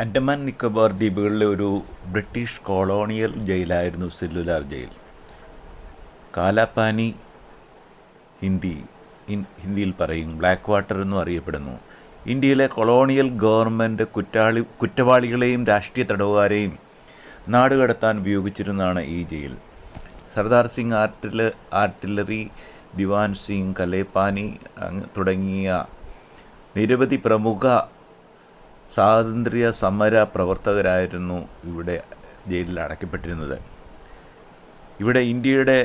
ആൻഡമാൻ നിക്കോബാർ ദ്വീപുകളിലെ ഒരു British colonial ജയിലായിരുന്നു സെല്ലുലാർ ജയിൽ. കാലാപാനി ഹിന്ദിയിൽ പറയും ബ്ലാക്ക് വാട്ടർ എന്നും അറിയപ്പെടുന്നു. ഇന്ത്യയിലെ കൊളോണിയൽ ഗവൺമെൻറ് കുറ്റവാളികളെയും രാഷ്ട്രീയ തടവുകാരെയും നാടുകടത്താൻ ഉപയോഗിച്ചിരുന്നതാണ് ഈ ജയിൽ. സർദാർ സിംഗ് ആർട്ടിലറി, ദിവാൻ സിംഗ്, കലേപാനി തുടങ്ങിയ നിരവധി പ്രമുഖ സ്വാതന്ത്ര്യ സമര പ്രവർത്തകരായിരുന്നു ഇവിടെ ജയിലിൽ അടയ്ക്കപ്പെട്ടിരുന്നത്. ഇവിടെ ഇന്ത്യയുടെ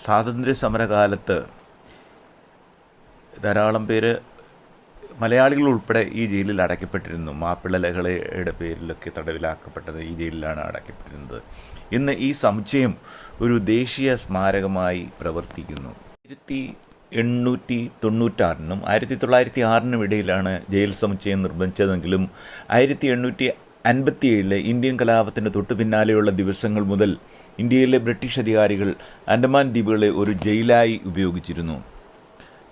സ്വാതന്ത്ര്യ സമരകാലത്ത് ധാരാളം പേര്, മലയാളികൾ ഉൾപ്പെടെ ഈ ജയിലിൽ അടയ്ക്കപ്പെട്ടിരുന്നു. മാപ്പിള ലഹളയുടെ പേരിലൊക്കെ തടവിലാക്കപ്പെട്ടത് ഈ ജയിലിലാണ് അടയ്ക്കപ്പെട്ടിരുന്നത്. ഇന്ന് ഈ സമുച്ചയം ഒരു ദേശീയ സ്മാരകമായി പ്രവർത്തിക്കുന്നു. 1896 1906 ഇടയിലാണ് ജയിൽ സമുച്ചയം നിർമ്മിച്ചതെങ്കിലും 1857 ഇന്ത്യൻ കലാപത്തിന് തൊട്ടു പിന്നാലെയുള്ള ദിവസങ്ങൾ മുതൽ ഇന്ത്യയിലെ ബ്രിട്ടീഷ് അധികാരികൾ ആൻഡമാൻ ദ്വീപുകളെ ഒരു ജയിലായി ഉപയോഗിച്ചിരുന്നു.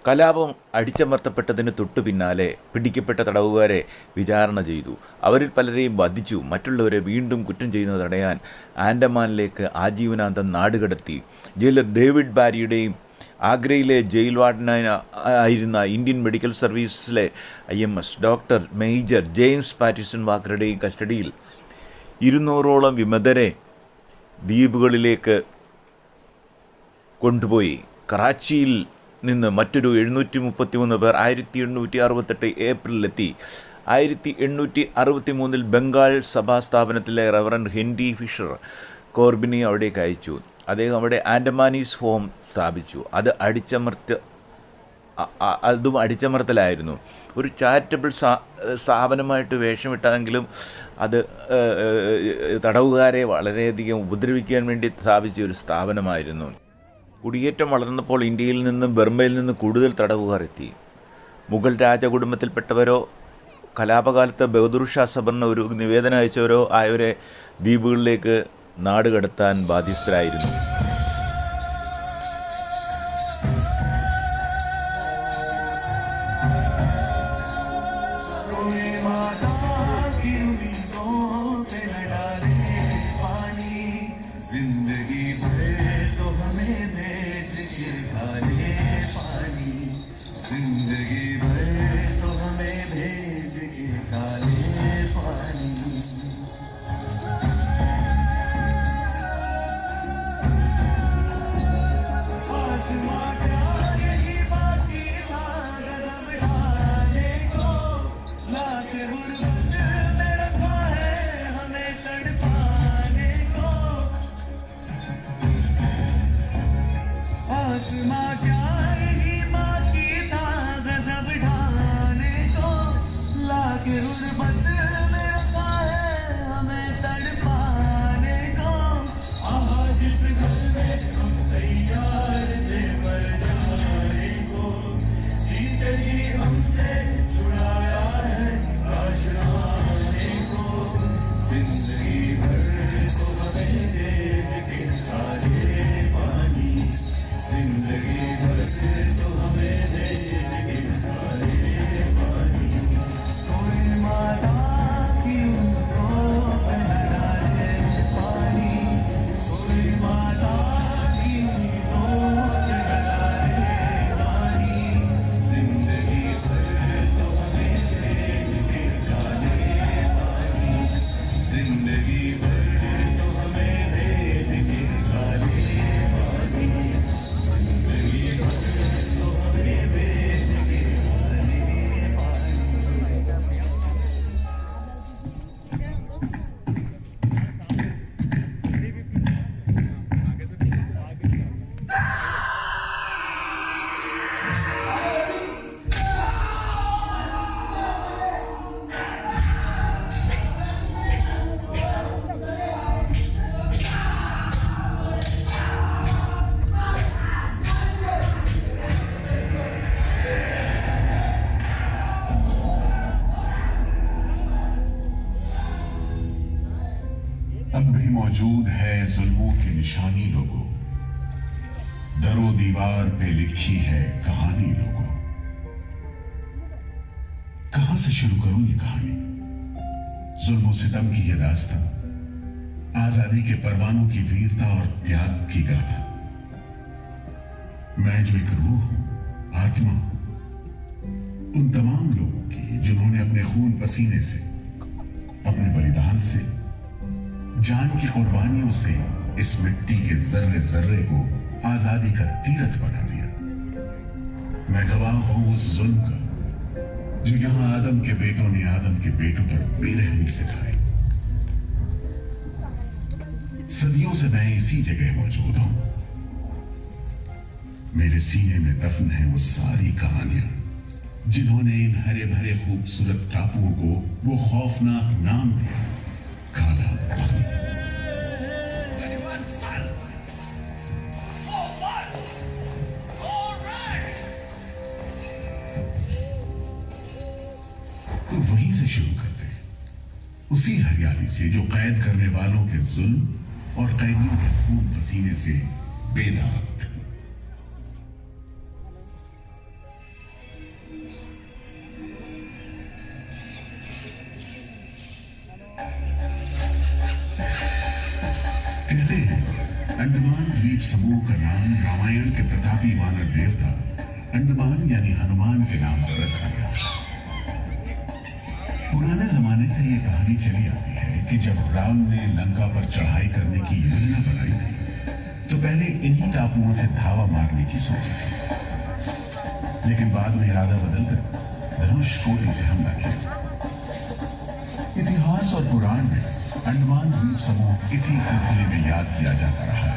കലാപം അടിച്ചമർത്തപ്പെട്ടതിന് തൊട്ടു പിന്നാലെ പിടിക്കപ്പെട്ട തടവുകാരെ വിചാരണ ചെയ്തു. അവരിൽ പലരെയും വധിച്ചു. മറ്റുള്ളവരെ വീണ്ടും കുറ്റം ചെയ്യുന്നത് തടയാൻ ആൻഡമാനിലേക്ക് ആജീവനാന്തം നാടുകടത്തി. ജയിലർ ഡേവിഡ് ബാരിയുടെയും ആഗ്രയിലെ ജയിൽ വാർഡനായിരുന്ന ഇന്ത്യൻ മെഡിക്കൽ സർവീസിലെ IMS doctor major James Pattison വാക്കറുടെയും കസ്റ്റഡിയിൽ 200ഓളം വിമതരെ ദ്വീപുകളിലേക്ക് കൊണ്ടുപോയി. കറാച്ചിയിൽ നിന്ന് മറ്റൊരു 733 പേർ 1868 ഏപ്രിലെത്തി. 1863 ബംഗാൾ സഭാ സ്ഥാപനത്തിലെ റവറൻഡ് ഹെൻറി ഫിഷർ കോർബിനെ അവിടേക്ക് അയച്ചു. അദ്ദേഹം അവിടെ ആൻഡമാനീസ് ഹോം സ്ഥാപിച്ചു. അതും അടിച്ചമർത്തലായിരുന്നു. ഒരു ചാരിറ്റബിൾ സ്ഥാപനമായിട്ട് വേഷമിട്ടെങ്കിലും അത് തടവുകാരെ വളരെയധികം ഉപദ്രവിക്കാൻ വേണ്ടി സ്ഥാപിച്ച ഒരു സ്ഥാപനമായിരുന്നു. കുടിയേറ്റം വളർന്നപ്പോൾ ഇന്ത്യയിൽ നിന്നും ബർമ്മയിൽ നിന്ന് കൂടുതൽ തടവുകാർ എത്തി. മുഗൾ രാജകുടുംബത്തിൽപ്പെട്ടവരോ കലാപകാലത്ത് ബഹദൂർ ഷാ സബറിന് ഒരു നിവേദനം അയച്ചവരോ ആയവരെ ദ്വീപുകളിലേക്ക് നാടുകടത്താൻ ബാധ്യസ്ഥരായിരുന്നു. अब भी मौजूद है जुल्मों की निशानी लोगों, दरो दीवार पे लिखी है कहानी लोगों। कहां से शुरू करूं ये कहानी? जुल्म सितम की यह दास्तां, आजादी के परवानों की वीरता और त्याग की गाथा। मैं जो एक रूह हूं, आत्मा हूं, उन तमाम लोगों की जिन्होंने अपने खून पसीने से, अपने बलिदान से, जान की कुर्बानियों से इस मिट्टी के जर्रे जर्रे को आजादी का तीरथ बना दिया। मैं गवाह हूं उस जुल्म का जो यहां आदम के बेटों ने आदम के बेटों पर बेरहमी से ढाई। सदियों से मैं इसी जगह मौजूद हूं। मेरे सीने में दफन है वो सारी कहानियां जिन्होंने इन हरे भरे खूबसूरत टापुओं को वो खौफनाक नाम दिया, काला पानी। तो वहीं से शुरू करते हैं, उसी हरियाली से जो कैद करने वालों के जुल्म और कैदियों के खून पसीने से बेदाग थी। कहते हैं अंडमान द्वीप समूह का नाम रामायण के प्रतापी वानर देवता अंडमान यानी हनुमान के नाम पर रखा गया। पुराने जमाने से यह कहानी चली आती है कि जब राम ने लंका पर चढ़ाई करने की योजना बनाई थी तो पहले इन्हीं टापुओं से धावा मारने की सोची थी, लेकिन बाद में इरादा बदलकर धनुष कोटि से हमला किया। इतिहास और पुराण में अंडमान द्वीप समूह इसी सिलसिले में याद किया जाता रहा है।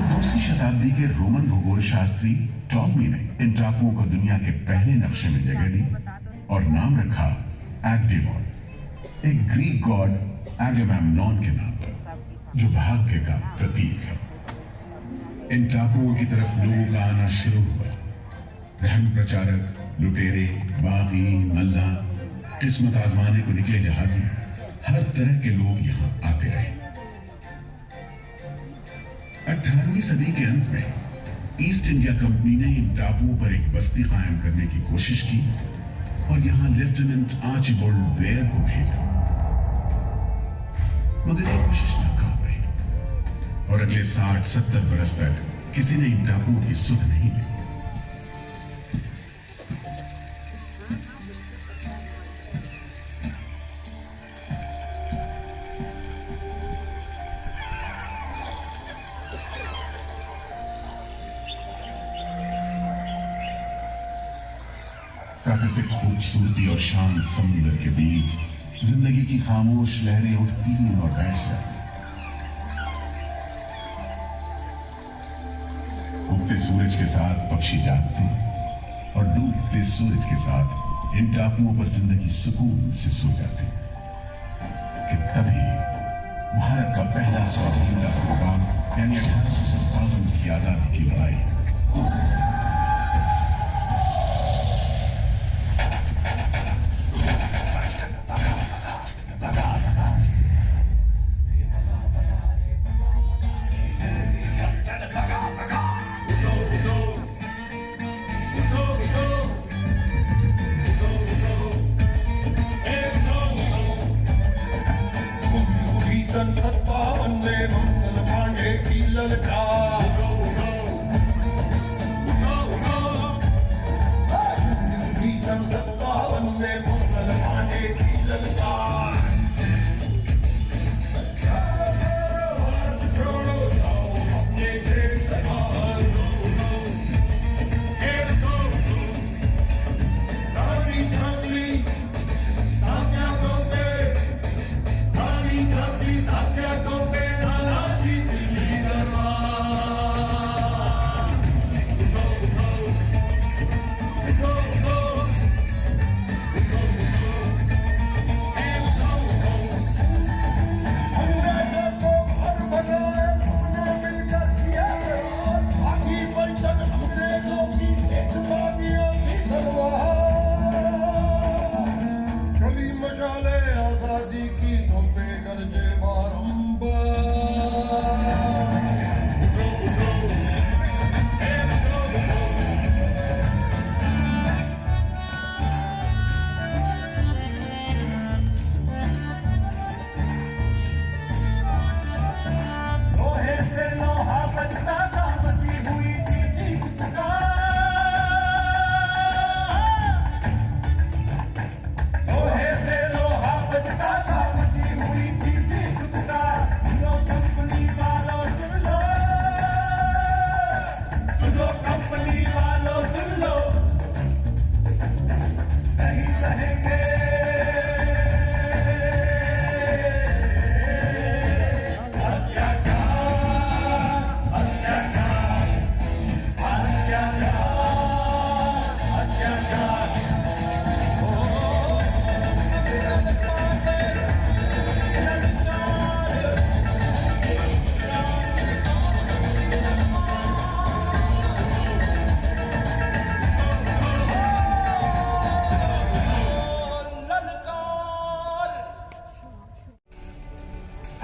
2वीं शताब्दी के रोमन भूगोल शास्त्री टॉलमी ने इन टापुओं को दुनिया के पहले नक्शे में जगह दी और नाम रखा एग्डिमोन, एक ग्रीक गॉड एगेमेम्नॉन के नाम पर, जो भाग्य का प्रतीक है। इन टापुओं की तरफ लोगों का आना शुरू हुआ। धर्म प्रचारक, लुटेरे, बागी, मल्ला, किस्मत आजमाने को निकले जहाजी, हर तरह के लोग यहां आते रहे। 18वीं सदी के अंत में ईस्ट इंडिया कंपनी ने इन टापुओं पर एक बस्ती कायम करने की कोशिश की और यहां लेफ्टिनेंट आर्चिबाल्ड ब्लेयर को भेजा, मगर यह कोशिश नाकाम रही और अगले 60-70 बरस तक किसी ने इन टापुओं की सुध नहीं ली। प्राकृतिक खूबसूरती और शांत समुद्र के बीच जिंदगी की खामोश लहरें उठती और बैठ जाती। उगते सूरज के साथ पक्षी जागते और डूबते सूरज के साथ इन टापुओं पर जिंदगी सुकून से सो जाती। कि तभी भारत का पहला स्वाधीनता संग्राम यानी 1857 की आजादी की लड़ाई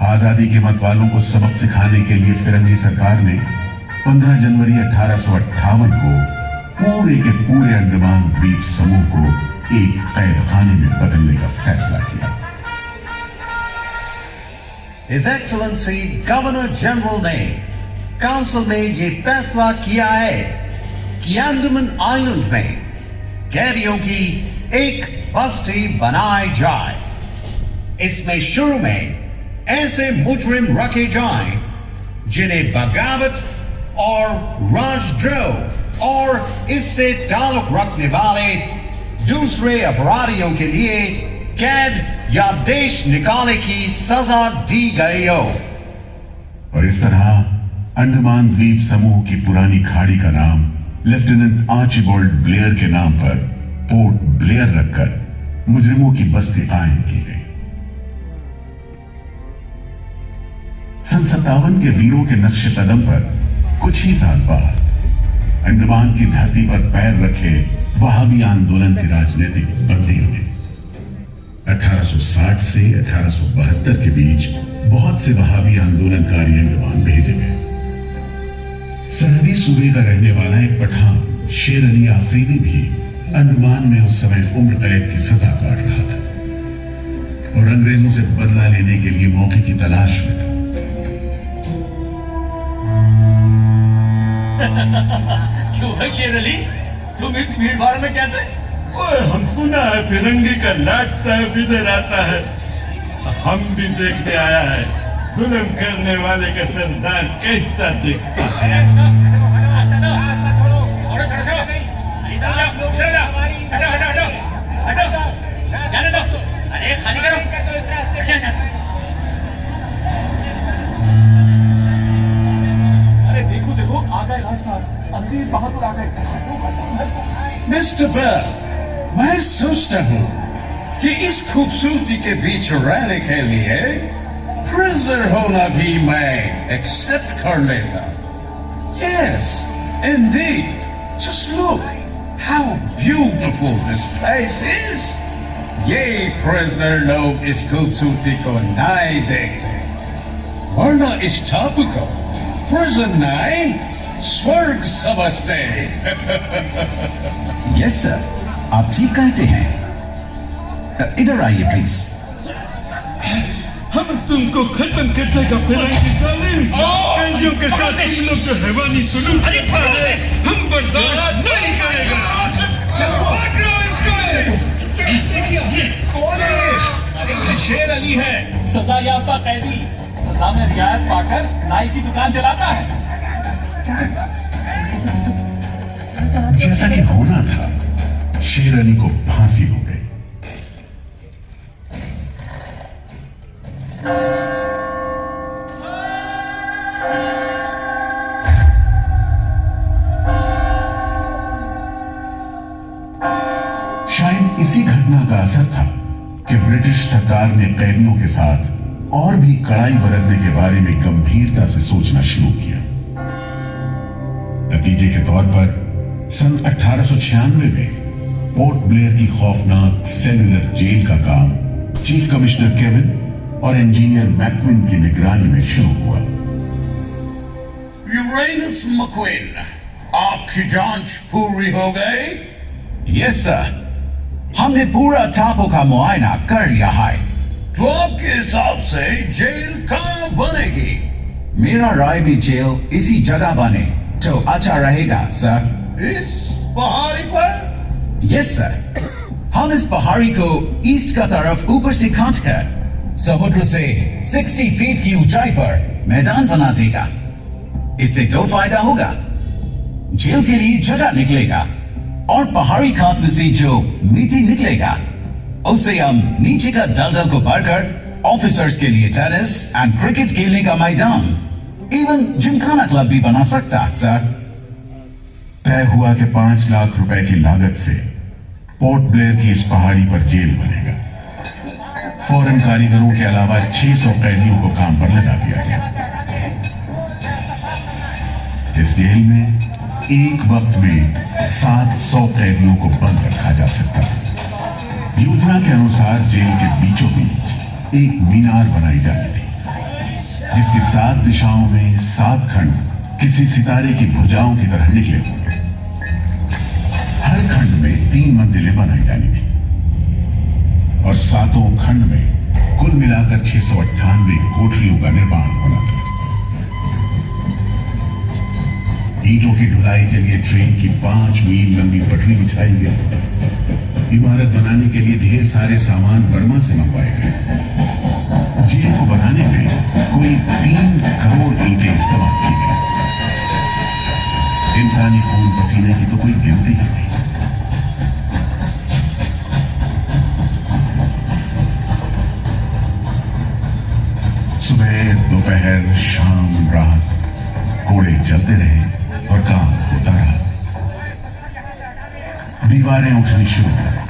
आजादी के मतवालों को सबक सिखाने के लिए फिरंगी सरकार ने 15 जनवरी 1858 को पूरे के पूरे अंडमान द्वीप समूह को एक कैद खाने में बदलने का फैसला किया। His Excellency गवर्नर जनरल ने काउंसिल में ये फैसला किया है कि अंडमान आइलैंड में कैदियों की एक बस्ती बनाई जाए। इसमें शुरू में ऐसे मुजरिम रखे जाएं जिन्हें बगावत और राजद्रोह और इससे ताल्लुक रखने वाले दूसरे अपराधियों के लिए कैद या देश निकालने की सजा दी गई हो। और इस तरह अंडमान द्वीप समूह की पुरानी खाड़ी का नाम लेफ्टिनेंट आर्चिबाल्ड ब्लेयर के नाम पर पोर्ट ब्लेयर रखकर मुजरिमों की बस्ती कायम की गई। सन 57 के वीरों के नक्शे कदम पर कुछ ही साल बाद अंडमान की धरती पर पैर रखे वहाबी आंदोलन के राजनीतिक बंदियों ने 1860 से 1872 के बीच बहुत से वहाबी आंदोलनकारी अंडमान भेजे गए। सरहदी सूबे का रहने वाला एक पठान शेर अली आफरीदी भी अंडमान में उस समय उम्र कैद की सजा काट रहा था और अंग्रेजों से बदला लेने के लिए मौके की तलाश में था। क्यों है शेर अली, तुम इस भीड़ भाड़ में कैसे? ओए, हम सुना है फिरंगी का लाट साहब इधर आता है। हम भी देखने आया है जुल्म करने वाले का सरदार कैसा दिखता है। अरे खाली करो। देखो आ गए भाई साहब, अंग्रेज बहादुर आ गए। मिस्टर बेल, मैं सोचता हूँ कि इस खूबसूरती के बीच रहने के लिए प्रिजनर होना भी मैं एक्सेप्ट कर लेता। Yes, indeed. Just look how beautiful this place is. ये प्रिजनर लोग इस खूबसूरती को नहीं देखते, वरना इस टापू को प्रिजन नहीं स्वर्ग समझते। यस सर, आप ठीक कहते हैं। इधर आइए प्लीज। हम तुमको खत्म कर देगा फिरंगी जालिम। कैदियों के साथ तुम लोग जो हैवानी सुलूक करता है, हम बर्दाश्त नहीं करेगा। शेर अली है, सजा याफ्ता कैदी, सजा में रियायत पाकर नाई की दुकान चलाता है। जैसा कि होना था, शेर अली को फांसी हो गई। शायद इसी घटना का असर था कि ब्रिटिश सरकार ने कैदियों के साथ और भी कड़ाई बरतने के बारे में गंभीरता से सोचना शुरू किया। नतीजे के तौर पर सन 1896 में पोर्ट ब्लेयर की खौफनाक सेलुलर जेल का काम चीफ कमिश्नर केविन और इंजीनियर मैक्विन की निगरानी में शुरू हुआ। यूरेनस मैक्विन, आपकी जांच पूरी हो गई? यस सर, हमने पूरा टापू का मुआयना कर लिया है। तो आपके हिसाब से जेल कहाँ बनेगी? मेरा राय भी जेल इसी जगह बने तो अच्छा रहेगा सर। इस पहाड़ी पर? यस सर, हम इस पहाड़ी को ईस्ट का तरफ ऊपर से काटकर समुद्र से 60 फीट की ऊंचाई पर मैदान बना देगा। इससे दो फायदा होगा, जेल के लिए जगह निकलेगा और पहाड़ी खाद में से जो मीठी निकलेगा उससे हम नीचे का दलदल को भरकर ऑफिसर्स के लिए टेनिस एंड क्रिकेट खेलने का मैदान, इवन जिमखाना क्लब भी बना सकता है सर। तय हुआ कि 5 लाख रुपए की लागत से पोर्ट ब्लेयर की इस पहाड़ी पर जेल बनेगा। फॉरेन कारीगरों के अलावा 600 कैदियों को काम पर लगा दिया गया। इस जेल में एक वक्त में 700 कैदियों को बंद रखा जा सकता है। योजना के अनुसार जेल के बीचों बीच एक मीनार बनाई जानी थी, जिसकी 7 दिशाओं में 7 खंड किसी सितारे की भुजाओं की तरह निकले होंगे। हर खंड में 3 मंजिलें बनाई जानी थी और 7 खंड में कुल मिलाकर 698 कोठरियों का निर्माण होना था। ईंटों की ढुलाई के लिए ट्रेन की 5 मील लंबी पटरी बिछाई गई। इमारत बनाने के लिए ढेर सारे सामान बर्मा से मंगवाए गए। जेल को बनाने में कोई 3 करोड़ ईंटें इस्तेमाल की गई। इंसानी खून पसीने की तो कोई गिनती ही नहीं। सुबह दोपहर शाम रात कोड़े चलते रहे और काम होता रहा। दीवारें उठनी शुरू हो गई।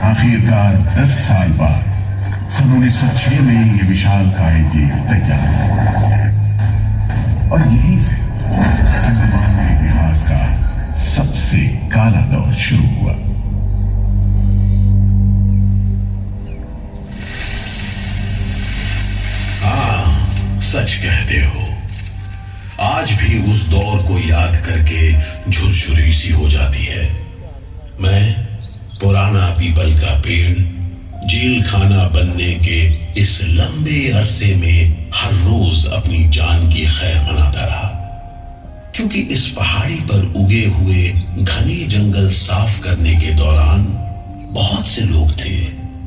आखिरकार 10 साल बाद सन 1906 में यह विशालकाय जेल तैयार हुआ और यहीं से अंडमान के इतिहास का सबसे काला दौर शुरू हुआ। हाँ, सच कहते हो। आज भी उस दौर को याद करके झुरझुरी सी हो जाती है। मैं पुराना पीपल का पेड़ जेल खाना बनने के इस लंबे अरसे में हर रोज अपनी जान की खैर मनाता रहा, क्योंकि इस पहाड़ी पर उगे हुए घने जंगल साफ करने के दौरान बहुत से लोग थे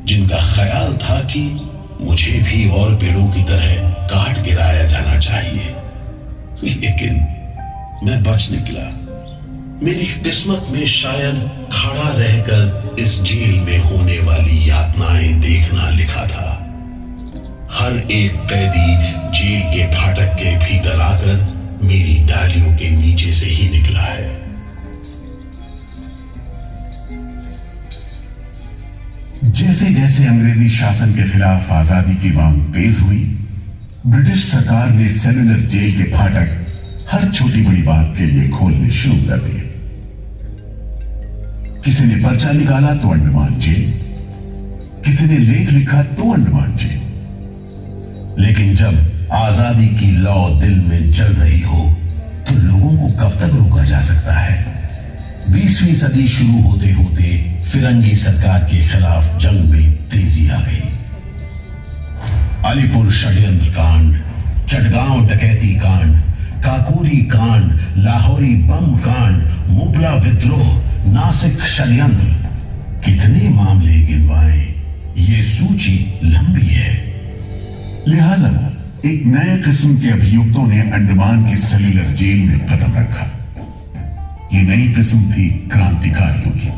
जिनका ख्याल था कि मुझे भी और पेड़ों की तरह काट गिराया जाना चाहिए। लेकिन मैं बच निकला। मेरी किस्मत में शायद खड़ा रहकर इस जेल में होने वाली यातनाएं देखना लिखा था। हर एक कैदी जेल के फाटक के भीतर आकर मेरी डालियों के नीचे से ही निकला है। जैसे जैसे अंग्रेजी शासन के खिलाफ आजादी की मांग तेज हुई, ब्रिटिश सरकार ने सेलुलर जेल के फाटक हर छोटी बड़ी बात के लिए खोलने शुरू कर दिए। किसी ने पर्चा निकाला तो अंडमान जेल, किसी ने लेख लिखा तो अंडमान जेल। लेकिन जब आजादी की लौ दिल में जल रही हो तो लोगों को कब तक रोका जा सकता है? 20वीं सदी शुरू होते होते फिरंगी सरकार के खिलाफ जंग में तेजी आ गई। अलीपुर षड्यंत्र कांड, चटगांव डकैती कांड, काकोरी कांड, लाहौरी बम कांड, मुपला विद्रोह, नासिक षड्यंत्र, कितने मामले गिनवाएं, ये सूची लंबी है। लिहाजा एक नए किस्म के अभियुक्तों ने अंडमान की सेल्युलर जेल में कदम रखा। ये नई किस्म थी क्रांतिकारियों की।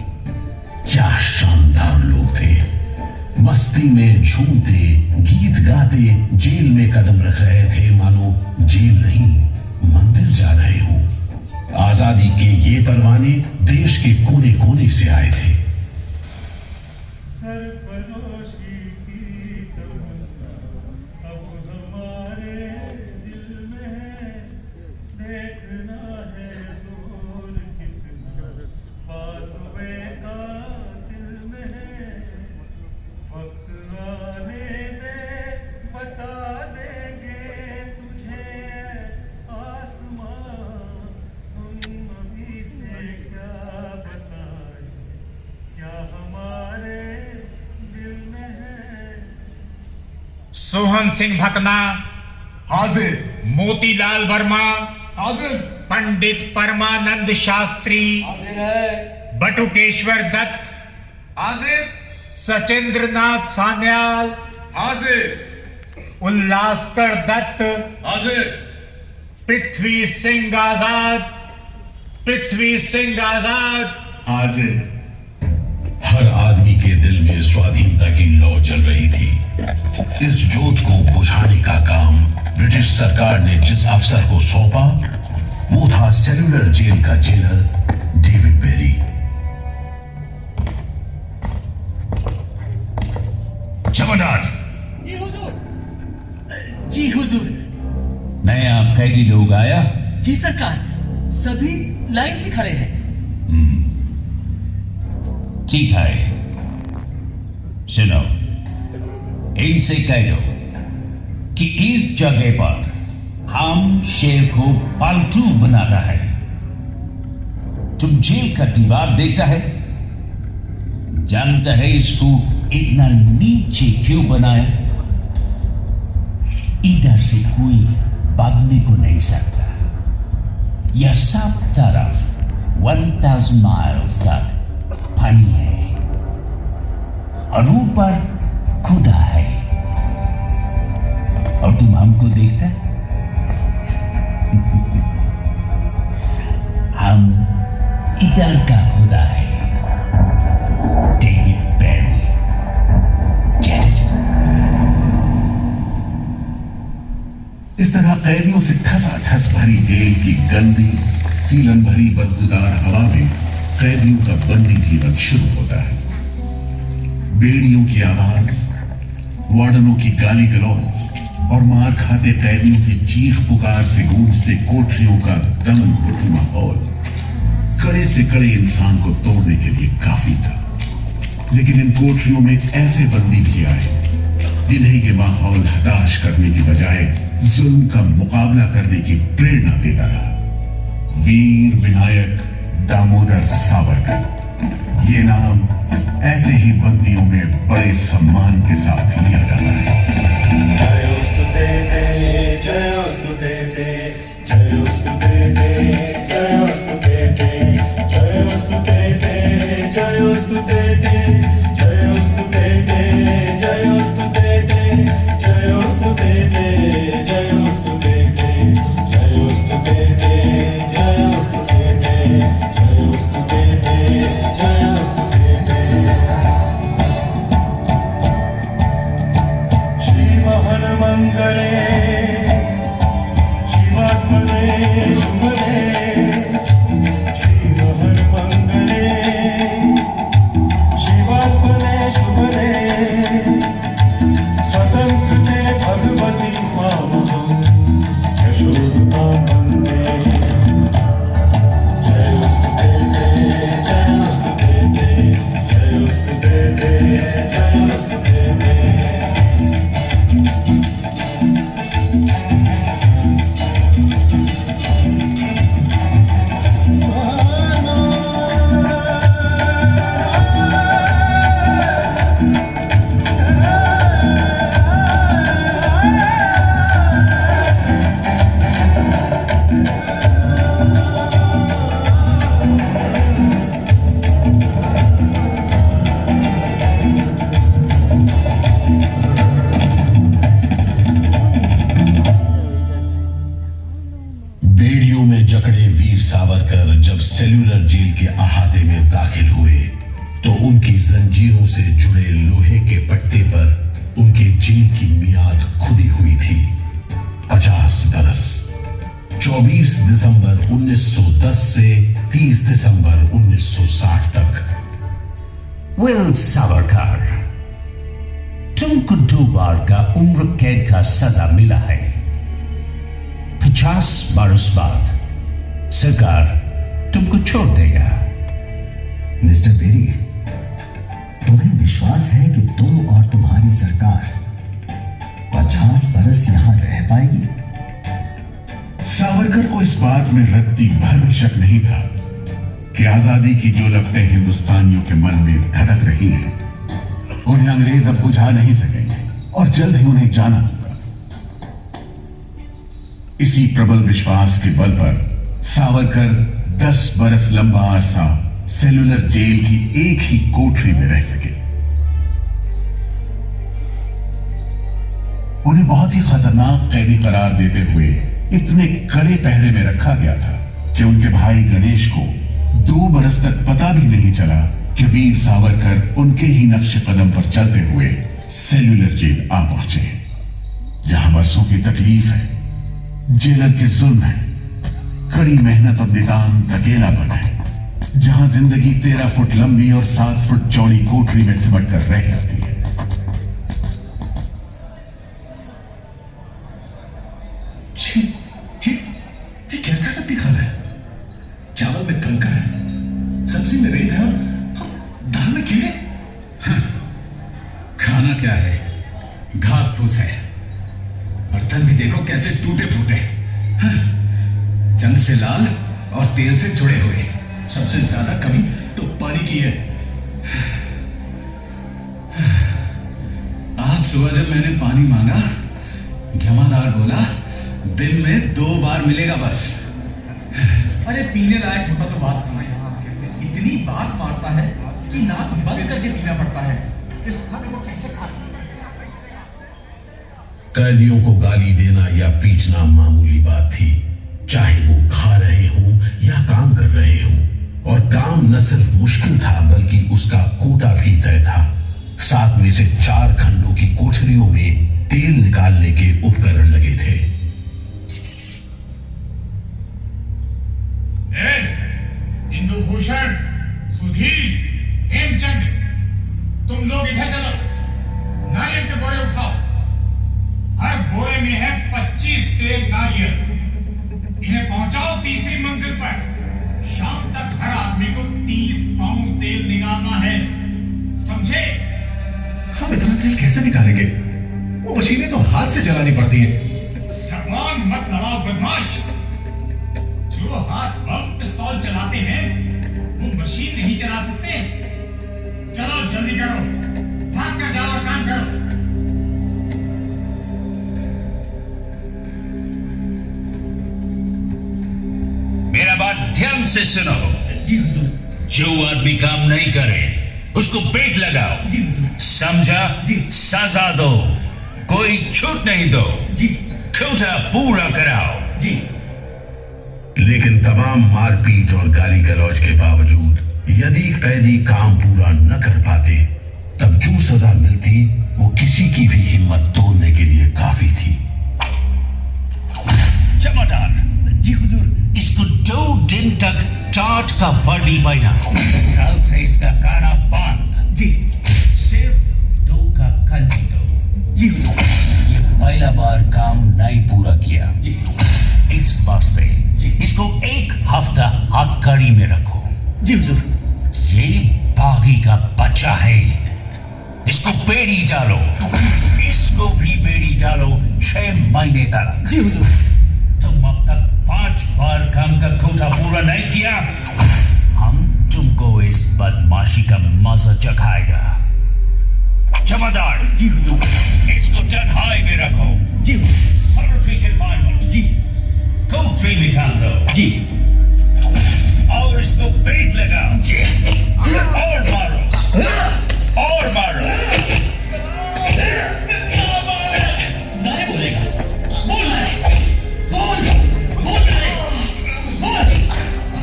क्या शानदार लोग थे। मस्ती में झूमते, गीत गाते जेल में कदम रख रहे थे, मानो जेल नहीं मंदिर जा रहे हो। आजादी के ये परवाने देश के कोने कोने से आए थे। सरफरोशी की तमन्ना अब हमारे दिल में है, देखना है जोर कितना बाजुए का दिल में है। वक्त आने दे, बता देंगे तुझे आसमां, हम अभी से क्या बताएं, क्या हमारे दिल में है। सोहन सिंह भकना हाजिर। मोतीलाल वर्मा हाजिर। पंडित परमानंद शास्त्री हाजिर है। बटुकेश्वर दत्त हाजिर। सचिंद्र नाथ सान्याल हाजिर। उल्लासकर दत्त हाजिर। पृथ्वी सिंह आजाद पृथ्वी सिंह आजाद। आज़ाद। हर आदमी के दिल में स्वाधीनता की लौ जल रही थी। इस जोत को बुझाने का काम ब्रिटिश सरकार ने जिस अफसर को सौंपा वो था सेल्यूलर जेल का जेलर डेविड बेरी। जमादार। जी हुजूर। नया कैदी लोग आया? जी सरकार, सभी लाइन से खड़े हैं। ठीक है, सुनो, इनसे कह दो कि इस जगह पर हम शेर को पालतू बनाता है। तुम जेल का दीवार देखता है, जानता है इसको इतना नीचे क्यों बनाया? इधर से कोई भागने को नहीं सकता। यह सब तरफ 1000 माइल्स तक पानी है और ऊपर खुदा है। और तुम हमको देखता? हम इधर का खुदा है, डेविड बेरी। Get it? इस तरह कैदियों से ठसाठस भरी जेल की गंदी सीलन भरी बदबूदार हवा में कैदियों का बंदी जीवन शुरू होता है। बेड़ियों की आवाज, वार्डनों की गाली गलौज और मार खाते कैदियों की चीख पुकार से गूंजते कोठरियों का दमन घुटू माहौल कड़े से कड़े इंसान को तोड़ने के लिए काफी था। लेकिन इन कोठरियों में ऐसे बंदी भी आए जिन्हें ये माहौल हताश करने की बजाय जुल्म का मुकाबला करने की प्रेरणा देता रहा। वीर विनायक दामोदर सावरकर, ये नाम ऐसे ही बंदियों में बड़े सम्मान के साथ लिया जाता है। सावरकर जब सेल्यूलर जेल के अहाते में दाखिल हुए तो उनकी जंजीरों से जुड़े लोहे के पट्टे पर उनके जेल की मियाद खुदी हुई थी 50 बरस। 24 दिसंबर 1910 से 30 दिसंबर 1960 तक। वेल सावरकर, तुमको 2 बार का उम्र कैद का सजा मिला है। 50 बरस बाद सरकार तुमको छोड़ देगा। मिस्टर बेरी, तुम्हें विश्वास है कि तुम और तुम्हारी सरकार 50 बरस यहां रह पाएगी? सावरकर को इस बात में रत्ती भर भी शक नहीं था कि आजादी की जो लपटें हिंदुस्तानियों के मन में धड़क रही हैं, उन्हें अंग्रेज अब बुझा नहीं सकेंगे और जल्द ही उन्हें जाना होगा। इसी प्रबल विश्वास के बल पर सावरकर 10 बरस लंबा अरसा सेल्यूलर जेल की एक ही कोठरी में रह सके। उन्हें बहुत ही खतरनाक कैदी करार देते हुए इतने कड़े पहरे में रखा गया था कि उनके भाई गणेश को 2 बरस तक पता भी नहीं चला कि वीर सावरकर उनके ही नक्शे कदम पर चलते हुए सेल्यूलर जेल आ पहुंचे, जहां बरसों की तकलीफ है, जेलर के जुल्म है, कड़ी मेहनत और नितांत अकेलापन है, जहां जिंदगी 13 फुट लंबी और 7 फुट चौड़ी कोठरी में सिमट कर रह जाती है। ये कैसा रद्दी खाना है? चावल में कंकर है, सब्जी में रेत है और दाल में कीड़े। खाना क्या है? घास फूस है। बर्तन भी देखो कैसे टूटे फूटे, जंग से लाल और तेल से जुड़े हुए। सबसे ज्यादा कमी तो पानी की है। आज सुबह जब मैंने पानी मांगा, जमादार बोला दिन में 2 बार मिलेगा बस। अरे पीने लायक होता तो बात नहीं। इतनी बास मारता है कि नाक बंद करके पीना पड़ता है। इस खाने को कैसे खा सकते हैं? कैदियों को गाली देना या पीटना मामूली बात थी, चाहे वो खा रहे हों या काम कर रहे हों। और काम न सिर्फ मुश्किल था बल्कि उसका कोटा भी तय था। 7 में से 4 खंडों की कोठरियों में तेल निकालने के उपकरण लगे थे। इंदुभूषण, सुधीर, हेमचंद, तुम लोग इधर चलो, नारियल के बोरे उठाओ। हर बोरे में है 25 सेब नारियल। इन्हें पहुंचाओ तीसरी मंजिल पर। शाम तक हर आदमी को 30 पाउंड तेल निकालना है, समझे? हम इतना तेल कैसे निकालेंगे? वो मशीनें तो हाथ से चलानी पड़ती हैं। जबान मत लड़ाओ बदमाश। जो हाथ बम पिस्तौल चलाते हैं वो मशीन नहीं चला सकते। चलो जल्दी करो, भाग कर जाओ और काम करो। मेरा बात ध्यान से सुनो। जी हुजूर। जो आदमी काम नहीं करे उसको पेट लगाओ, जी हुजूर। समझा? जी। सजा दो, कोई छूट नहीं दो। जी। कोटा पूरा कराओ। जी। लेकिन तमाम मारपीट और गाली गलौज के बावजूद यदि कैदी काम पूरा न कर पाते, तब जो सजा मिलती वो किसी की भी हिम्मत तोड़ने के लिए काफी थी। जमादार। जी हुजूर। इसको 2 दिन तक टाट का वर्दी पहना, कल से इसका गाना बंद। जी। सिर्फ 2 का कंजी दो। जी हुजूर। ये पहला बार काम नहीं पूरा किया। जी। इस वास्ते इसको 1 हफ्ता हथकड़ी में रखो। जी हुजूर। ये बागी का बच्चा है, इसको बेड़ी डालो, इसको भी बेड़ी डालो 6 महीने तक। जी हुजूर। तुम अब तक 5 बार काम का कोटा पूरा नहीं किया, हम तुमको इस बदमाशी का मजा चखाएगा। जमादार। जी हुजूर। इसको तन्हाई में रखो। जी हुजूर। Solitary confinement. जी। कोठरी निकाल दो। जी। और इसको पेट लगाओ। और मारो, और मारो। नारे बोलेगा। बोल नारे। बोल। बोल नारे। बोल।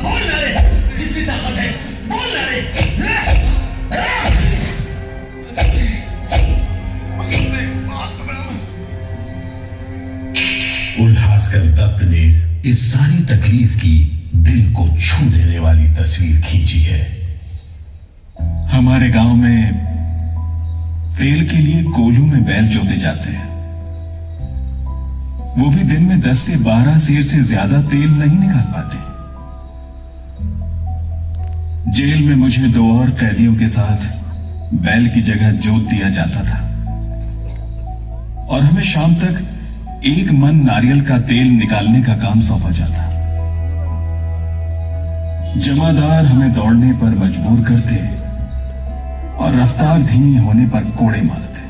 बोल नारे। जितनी ताकत है बोल नारे। उल्हासकर दत्त ने इस सारी तकलीफ की दिल को छू देने वाली तस्वीर खींची है। हमारे गांव में तेल के लिए कोल्हू में बैल जोते जाते हैं। वो भी दिन में 10 से 12 सेर से ज्यादा तेल नहीं निकाल पाते। जेल में मुझे 2 और कैदियों के साथ बैल की जगह जोत दिया जाता था और हमें शाम तक 1 मन नारियल का तेल निकालने का काम सौंपा जाता। जमादार हमें दौड़ने पर मजबूर करते और रफ्तार धीमी होने पर कोड़े मारते।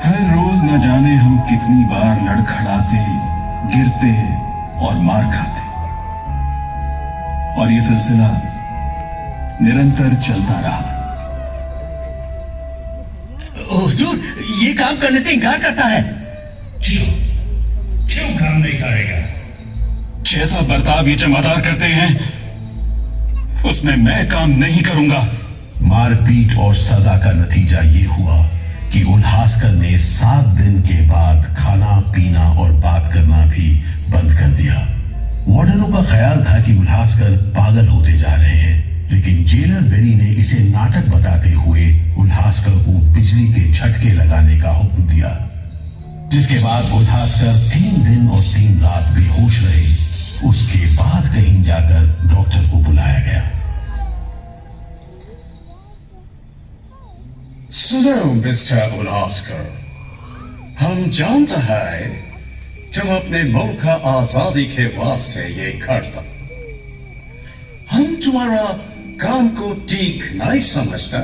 हर रोज न जाने हम कितनी बार लड़खड़ाते, गिरते और मार खाते, और ये सिलसिला निरंतर चलता रहा। हुजूर, ये काम करने से इनकार करता है। क्यों? क्यों काम नहीं करेगा? जैसा बर्ताव ये जमादार करते हैं उसमें मैं काम नहीं करूंगा। मारपीट और सजा का नतीजा ये हुआ कि उल्हासकर ने 7 दिन के बाद खाना पीना और बात करना भी बंद कर दिया। वार्डनों का ख्याल था कि उल्हासकर पागल होते जा रहे हैं, लेकिन जेलर बेरी ने इसे नाटक बताते हुए उल्हासकर को बिजली के झटके लगाने का हुक्म दिया, जिसके बाद उल्हासकर 3 दिन और 3 रात बेहोश रहे। उसके बाद कहीं जाकर डॉक्टर को बुलाया गया। सुनो मिस्टर उल्हासकर, हम जानते हैं तुम अपने मुल्क का आजादी के वास्ते ये करता। हम तुम्हारा काम को ठीक नहीं समझता,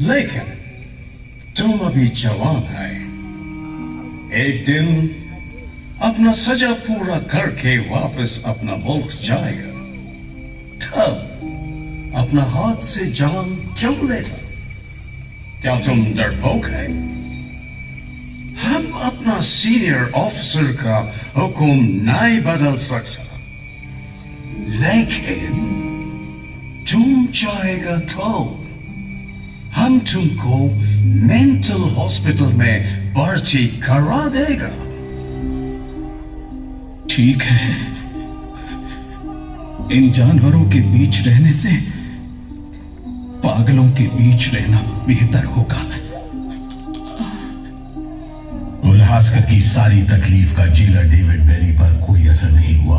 लेकिन तुम अभी जवान है। एक दिन अपना सजा पूरा करके वापस अपना मुल्क जाएगा, तब अपना हाथ से जान क्यों लेता? क्या तुम डरपोक है? हम अपना सीनियर ऑफिसर का हुक्म नहीं बदल सकता, लेकिन तुम चाहेगा तो हम तुमको मेंटल हॉस्पिटल में भर्ती करा देगा। ठीक है, इन जानवरों के बीच रहने से पागलों के बीच रहना बेहतर होगा। उल्हासकर की सारी तकलीफ का जेलर डेविड बेरी पर कोई असर नहीं हुआ।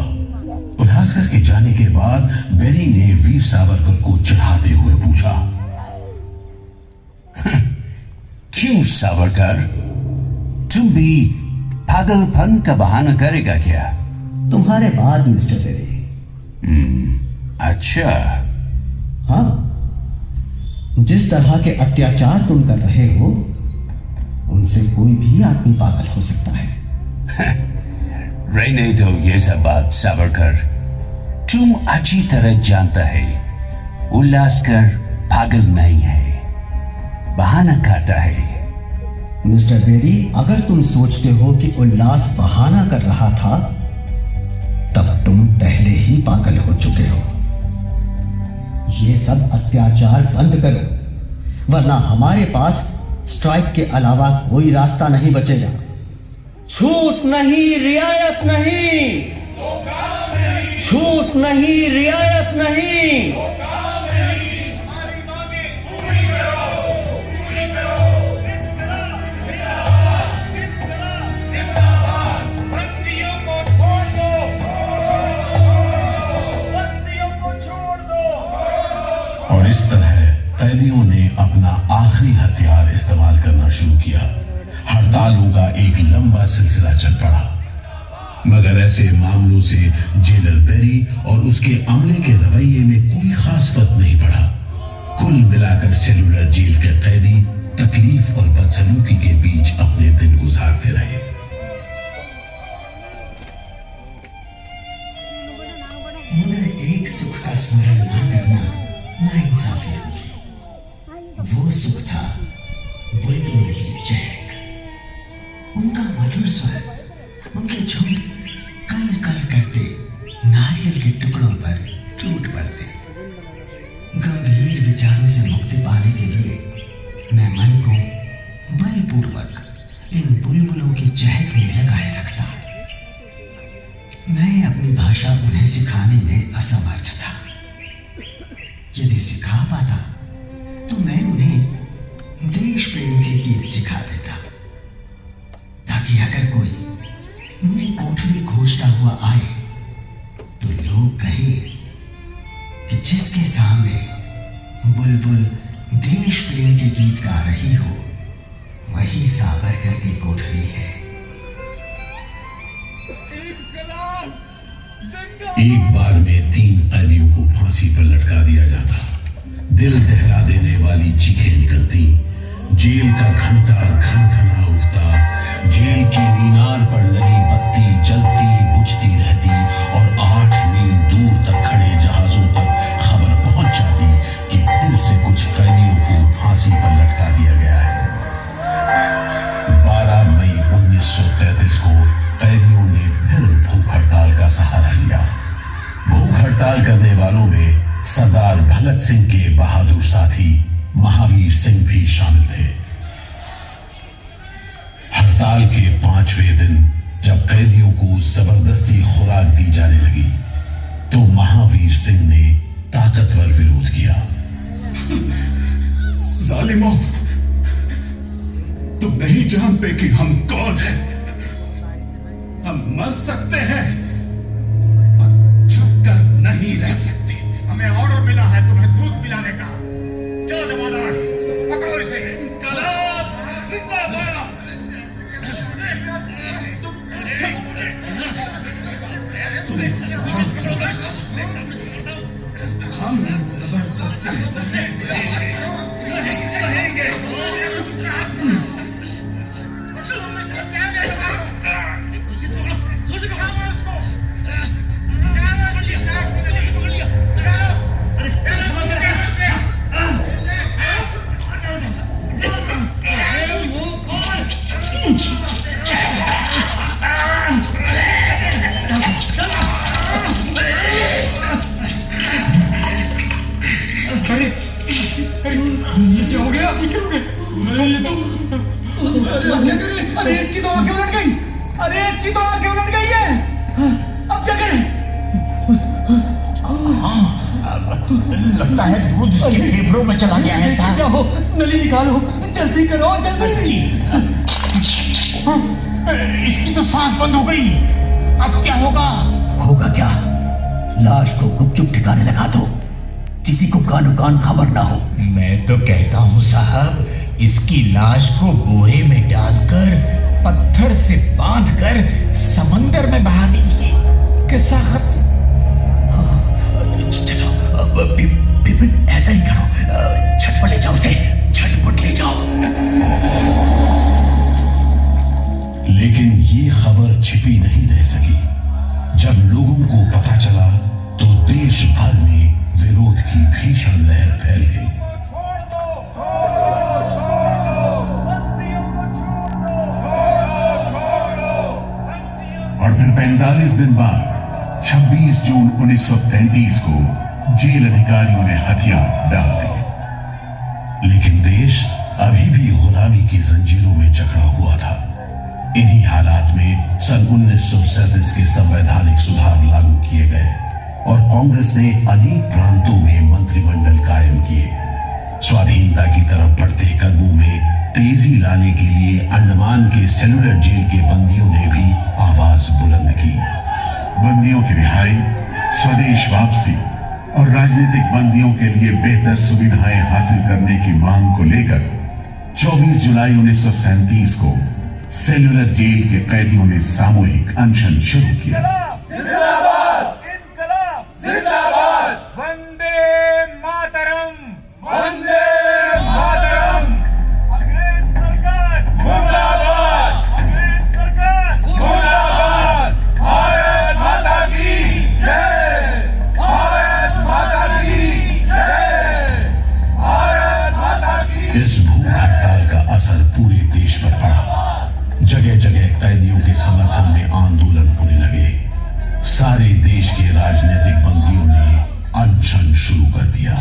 उल्हासकर के जाने के बाद बेरी ने वीर सावरकर को चिढ़ाते हुए पूछा, क्यों सावरकर, तुम भी पागलपन का बहाना करेगा क्या? तुम्हारे बाद मिस्टर बेरी। अच्छा। हाँ, जिस तरह के अत्याचार तुम कर रहे हो उनसे कोई भी आदमी पागल हो सकता है। रहने दो ये सब बात सावरकर, तुम अच्छी तरह जानता है उल्हासकर पागल नहीं है, बहाना खाता है। मिस्टर बेरी, अगर तुम सोचते हो कि उल्लास बहाना कर रहा था तब तुम पहले ही पागल हो चुके हो। ये सब अत्याचार बंद करो, वरना हमारे पास स्ट्राइक के अलावा कोई रास्ता नहीं बचेगा। छूट नहीं, रियायत नहीं, छूट नहीं, रियायत नहीं। और इस तरह कैदियों ने अपना आखिरी हथियार इस्तेमाल करना शुरू किया। हड़तालों का एक लंबा सिलसिला चल पड़ा, मगर ऐसे मामलों से जेलर बेरी और उसके अमले के रवैये में कोई खास फर्क नहीं पड़ा। कुल मिलाकर सेलुलर जेल के कैदी तकलीफ और बदसलूकी के बीच अपने दिन गुजारते रहे। मगर एक सुख का स्मरण ना करना नाइंसाफी होगी। वो सुख था बुलबुलों की चहक, उनका मधुर स्वर, उनके झुंड कल कल करते नारियल के टुकड़ों पर टूट पड़ते। गंभीर विचारों से मुक्ति पाने के लिए मैं मन को बलपूर्वक इन बुलबुलों की चहक में लगाए रखता। मैं अपनी भाषा उन्हें सिखाने में असमर्थ था। यदि सिखा पाता तो मैं उन्हें देश प्रेम के गीत सिखा देता, ताकि अगर कोई मेरी कोठरी खोजता हुआ आए तो लोग कहें कि जिसके सामने बुलबुल देश प्रेम के गीत गा रही हो वही सावरकर की कोठरी है। एक बार में 3 कैदियों को फांसी पर लटका दिया जाता। दिल दहला देने वाली चीखें निकलती, जेल का घंटा घनघना उठता, जेल की मीनार पर लगी बत्ती जलती बुझती रहती और 8 मील दूर तक खड़े जहाजों तक खबर पहुंच जाती कि फिर से कुछ कैदियों को फांसी पर लटका दिया गया है। 12 मई 1933 को कैदियों ने फिर भूख हड़ताल का हड़ताल करने वालों में सरदार भगत सिंह के बहादुर साथी महावीर सिंह भी शामिल थे। हड़ताल के 5वें दिन जब कैदियों को जबरदस्ती खुराक दी जाने लगी तो महावीर सिंह ने ताकतवर विरोध किया। जालिमों, तुम नहीं जानते कि हम कौन हैं। हम मर सकते हैं पर छुप कर नहीं रह सकते। हमें ऑर्डर मिला है तुम्हें दूध पिलाने का। चलो जमादार, पकड़ो इसे। इंकलाब जिंदाबाद। हम जबरदस्ती नहीं सहेंगे। क्या हो गया? ये तो क्या करें? अरे इसकी तो आंखें उलट गई। अरे इसकी तो आंखें उलट गई है। अब क्या करें? लगता है दूध इसके फेफड़ों में चला गया है साहब। क्या हो? नली निकालो, जल्दी करो, जल्दी। जी। इसकी तो सांस बंद हो गई। अब क्या होगा? होगा क्या? लाश को गुपचुप ठिकाने लगा दो, किसी को कानो कान खबर ना हो। मैं तो कहता हूँ साहब, इसकी लाश को बोरे में डालकर पत्थर से बांधकर समंदर में बहा दीजिए। किस्सा खत्म। बिपिन ऐसा ही करो, झटपट ले जाओ उसे, झटपट ले जाओ। लेकिन ये खबर छिपी नहीं रह सकी। जब लोगों को पता चला तो देश भर में विरोध की भीषण लहर फैल गई। और फिर 45 दिन बाद 26 जून 1933 को जेल अधिकारियों ने हथियार डाल दिए। लेकिन देश अभी भी गुलामी की जंजीरों में जकड़ा हुआ था। इन्हीं हालात में सन 1937 के संवैधानिक सुधार लागू किए गए और कांग्रेस ने अनेक प्रांतों में मंत्रिमंडल कायम किए। स्वाधीनता की तरफ बढ़ते कदमों में तेजी लाने के लिए अंडमान के सेलुलर जेल के बंदियों ने भी आवाज बुलंद की। बंदियों की रिहाई, स्वदेश वापसी और राजनीतिक बंदियों के लिए बेहतर सुविधाएं हासिल करने की मांग को लेकर 24 जुलाई 1937 को सेलुलर जेल के कैदियों ने सामूहिक अनशन शुरू किया। जिंदाबाद, इनकलाब जिंदाबाद, वंदे मातरम, वंदे मातरम। अंग्रेज सरकार मुर्दाबाद, अंग्रेज सरकार मुर्दाबाद। भारत माता की जय, भारत माता की जय, भारत माता की। इस भूख हड़ताल का असर पूरे देश पर पड़ा। जगह जगह कैदियों के समर्थन में आंदोलन होने लगे। सारे देश के राजनीतिक बंदियों ने अनशन शुरू कर दिया।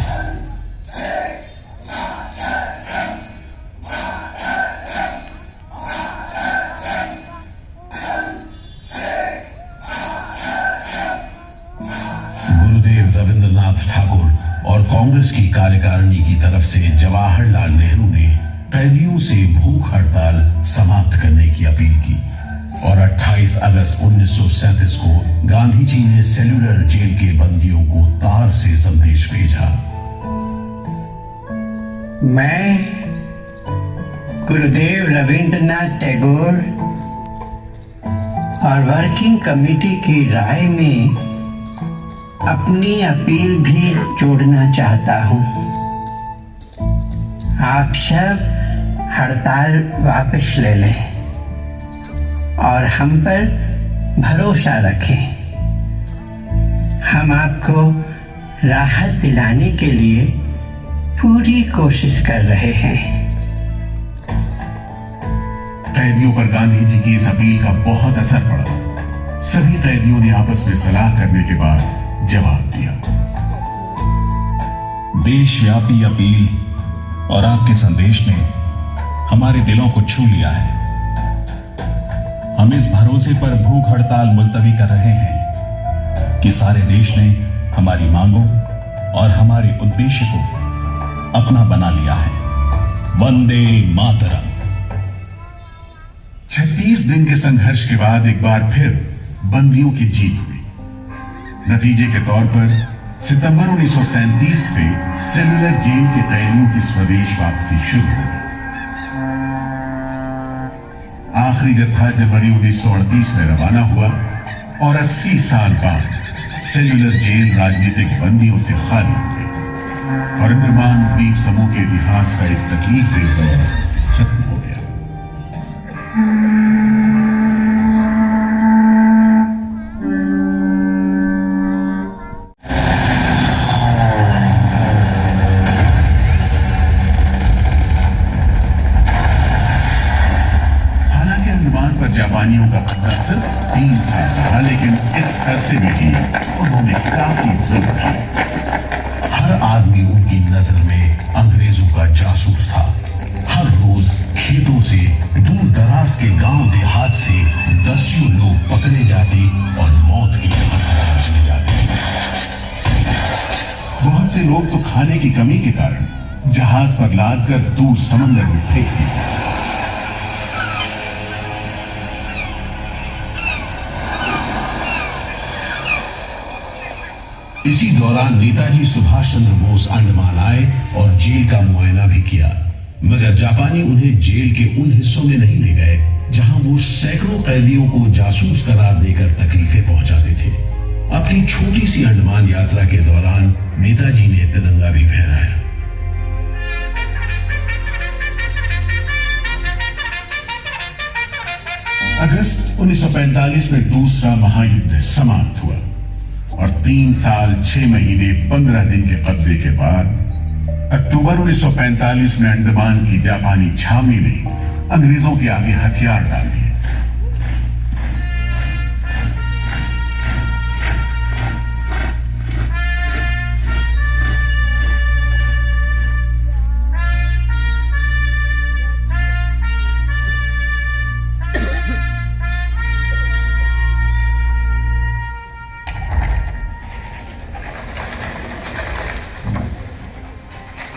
गुरुदेव रविंद्रनाथ ठाकुर और कांग्रेस की कार्यकारिणी की तरफ से जवाहरलाल नेहरू ने कैदियों से भूख हड़ताल समाप्त करने की अपील की और 28 अगस्त 1937 को गांधी जी ने सेलुलर जेल के बंदियों को तार से संदेश भेजा। मैं गुरुदेव रविंद्रनाथ टैगोर और वर्किंग कमेटी की राय में अपनी अपील भी जोड़ना चाहता हूं। आप सब हड़ताल वापस ले लें और हम पर भरोसा रखें। हम आपको राहत दिलाने के लिए पूरी कोशिश कर रहे हैं। कैदियों पर गांधी जी की इस अपील का बहुत असर पड़ा। सभी कैदियों ने आपस में सलाह करने के बाद जवाब दिया। देशव्यापी अपील और आपके संदेश ने हमारे दिलों को छू लिया है। हम इस भरोसे पर भूख हड़ताल मुलतवी कर रहे हैं कि सारे देश ने हमारी मांगों और हमारे उद्देश्य को अपना बना लिया है। वंदे मातरम। 36 दिन के संघर्ष के बाद एक बार फिर बंदियों की जीत हुई। नतीजे के तौर पर सितंबर 1937 से सेलुलर जेल के कैदियों की स्वदेश वापसी शुरू हो गई। आखिरी जत्था जनवरी 1938 में रवाना हुआ और 80 साल बाद सेलुलर जेल राजनीतिक बंदियों से खाली हो गई और अंडमान द्वीप समूह के इतिहास का एक तकलीफदेह दौर खत्म हो गया। हालांकि अंडमान पर जापानियों का कब्जा सिर्फ 3 साल रहा, लेकिन इस अरसे में ही उन्होंने काफी जुल्म किए। हर आदमी उनकी नजर में अंग्रेजों का जासूस था। हर रोज खेतों से, दूर दराज के गांव देहात से दसियों लोग पकड़े जाते और मौत की घाट चले जाते। बहुत से लोग तो खाने की कमी के कारण जहाज पर लादकर दूर समंदर में फेंक दिए। इसी दौरान नेताजी सुभाष चंद्र बोस अंडमान आए और जेल का मुआयना भी किया, मगर जापानी उन्हें जेल के उन हिस्सों में नहीं ले गए जहां वो सैकड़ों कैदियों को जासूस करार देकर तकलीफें पहुंचाते थे। अपनी छोटी सी अंडमान यात्रा के दौरान नेताजी ने तिरंगा भी फहराया। अगस्त 1945 में दूसरा महायुद्ध समाप्त हुआ और 3 साल 6 महीने 15 दिन के कब्जे के बाद अक्टूबर 1945 में अंडमान की जापानी छावनी ने अंग्रेजों के आगे हथियार डाल दिए।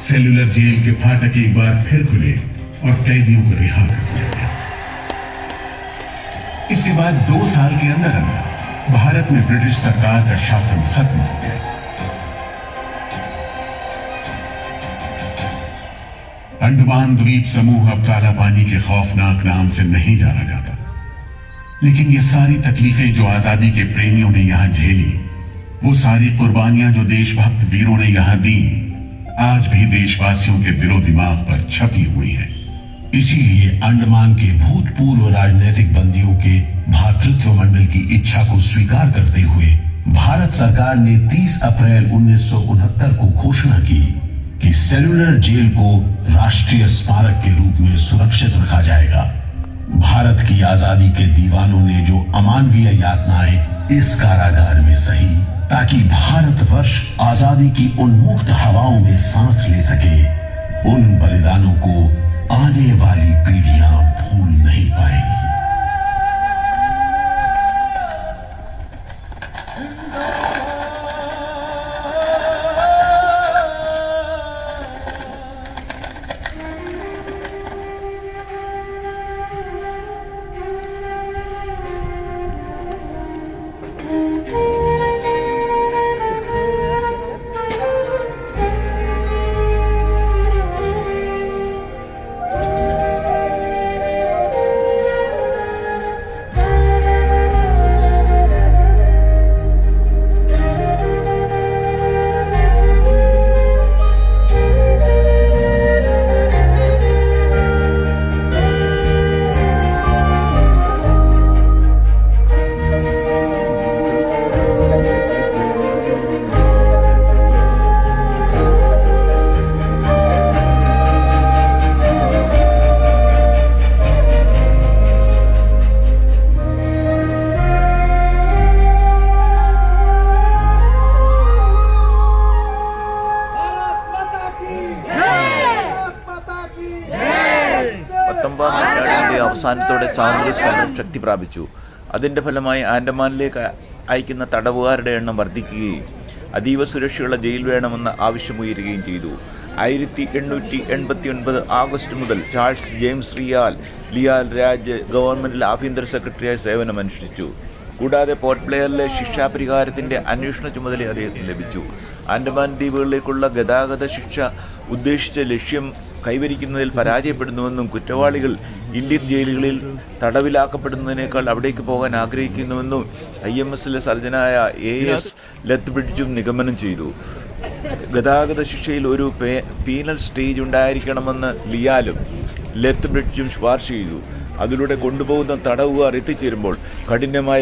सेलुलर जेल के फाटक एक बार फिर खुले और कैदियों को रिहा कर दिया गया। इसके बाद 2 साल के अंदर अंदर भारत में ब्रिटिश सरकार का शासन खत्म हो गया। अंडमान द्वीप समूह अब काला पानी के खौफनाक नाम से नहीं जाना जाता, लेकिन ये सारी तकलीफें जो आजादी के प्रेमियों ने यहां झेली, वो सारी कुर्बानियां जो देशभक्त वीरों ने यहां दी, आज भी देशवासियों के दिलो दिमाग पर छपी हुई है। इसीलिए अंडमान के भूतपूर्व राजनीतिक बंदियों के भातृत्व मंडल की इच्छा को स्वीकार करते हुए भारत सरकार ने 30 अप्रैल 1969 को घोषणा की कि सेलुलर जेल को राष्ट्रीय स्मारक के रूप में सुरक्षित रखा जाएगा। भारत की आजादी के दीवानों ने जो अमानवीय यातनाएं इस कारागार में सही, ताकि भारतवर्ष आजादी की उन्मुक्त हवाओं में सांस ले सके, उन बलिदानों को आने वाली पीढ़ियां भूल नहीं पाएंगी। 19 നൂറ്റാണ്ടിൻ്റെ അവസാനത്തോടെ സ്വാതന്ത്ര്യ സമരം ശക്തി പ്രാപിച്ചു. അതിൻ്റെ ഫലമായി ആൻഡമാനിലേക്ക് അയക്കുന്ന തടവുകാരുടെ എണ്ണം വർദ്ധിക്കുകയും അതീവ സുരക്ഷയുള്ള ജയിൽ വേണമെന്ന ആവശ്യമുയരുകയും ചെയ്തു. 1889 ആഗസ്റ്റ് മുതൽ ചാൾസ് ജെയിംസ് ലിയാൽ രാജ് ഗവൺമെൻറ്റിൽ ആഭ്യന്തര സെക്രട്ടറിയായി സേവനമനുഷ്ഠിച്ചു. കൂടാതെ പോർട്ട് ബ്ലെയറിലെ ശിക്ഷാപരിഹാരത്തിൻ്റെ അന്വേഷണ ചുമതല അദ്ദേഹത്തിന് ലഭിച്ചു. ആൻഡമാൻ ദ്വീപുകളിലേക്കുള്ള ഗതാഗത ശിക്ഷ ഉദ്ദേശിച്ച ലക്ഷ്യം കൈവരിക്കുന്നതിൽ പരാജയപ്പെടുന്നുവെന്നും കുറ്റവാളികൾ ഇന്ത്യൻ ജയിലുകളിൽ തടവിലാക്കപ്പെടുന്നതിനേക്കാൾ അവിടേക്ക് പോകാൻ ആഗ്രഹിക്കുന്നുവെന്നും IMSലെ സർജനായ AS ലത്ബ്രിഡ്ജും നിഗമനം ചെയ്തു. ഗതാഗത ശിക്ഷയിൽ ഒരു പീനൽ സ്റ്റേജ് ഉണ്ടായിരിക്കണമെന്ന് ലിയാലും ലത്ബ്രിഡ്ജും ശുപാർശ ചെയ്തു. അതിലൂടെ കൊണ്ടുപോകുന്ന തടവുകാർ എത്തിച്ചേരുമ്പോൾ കഠിനമായ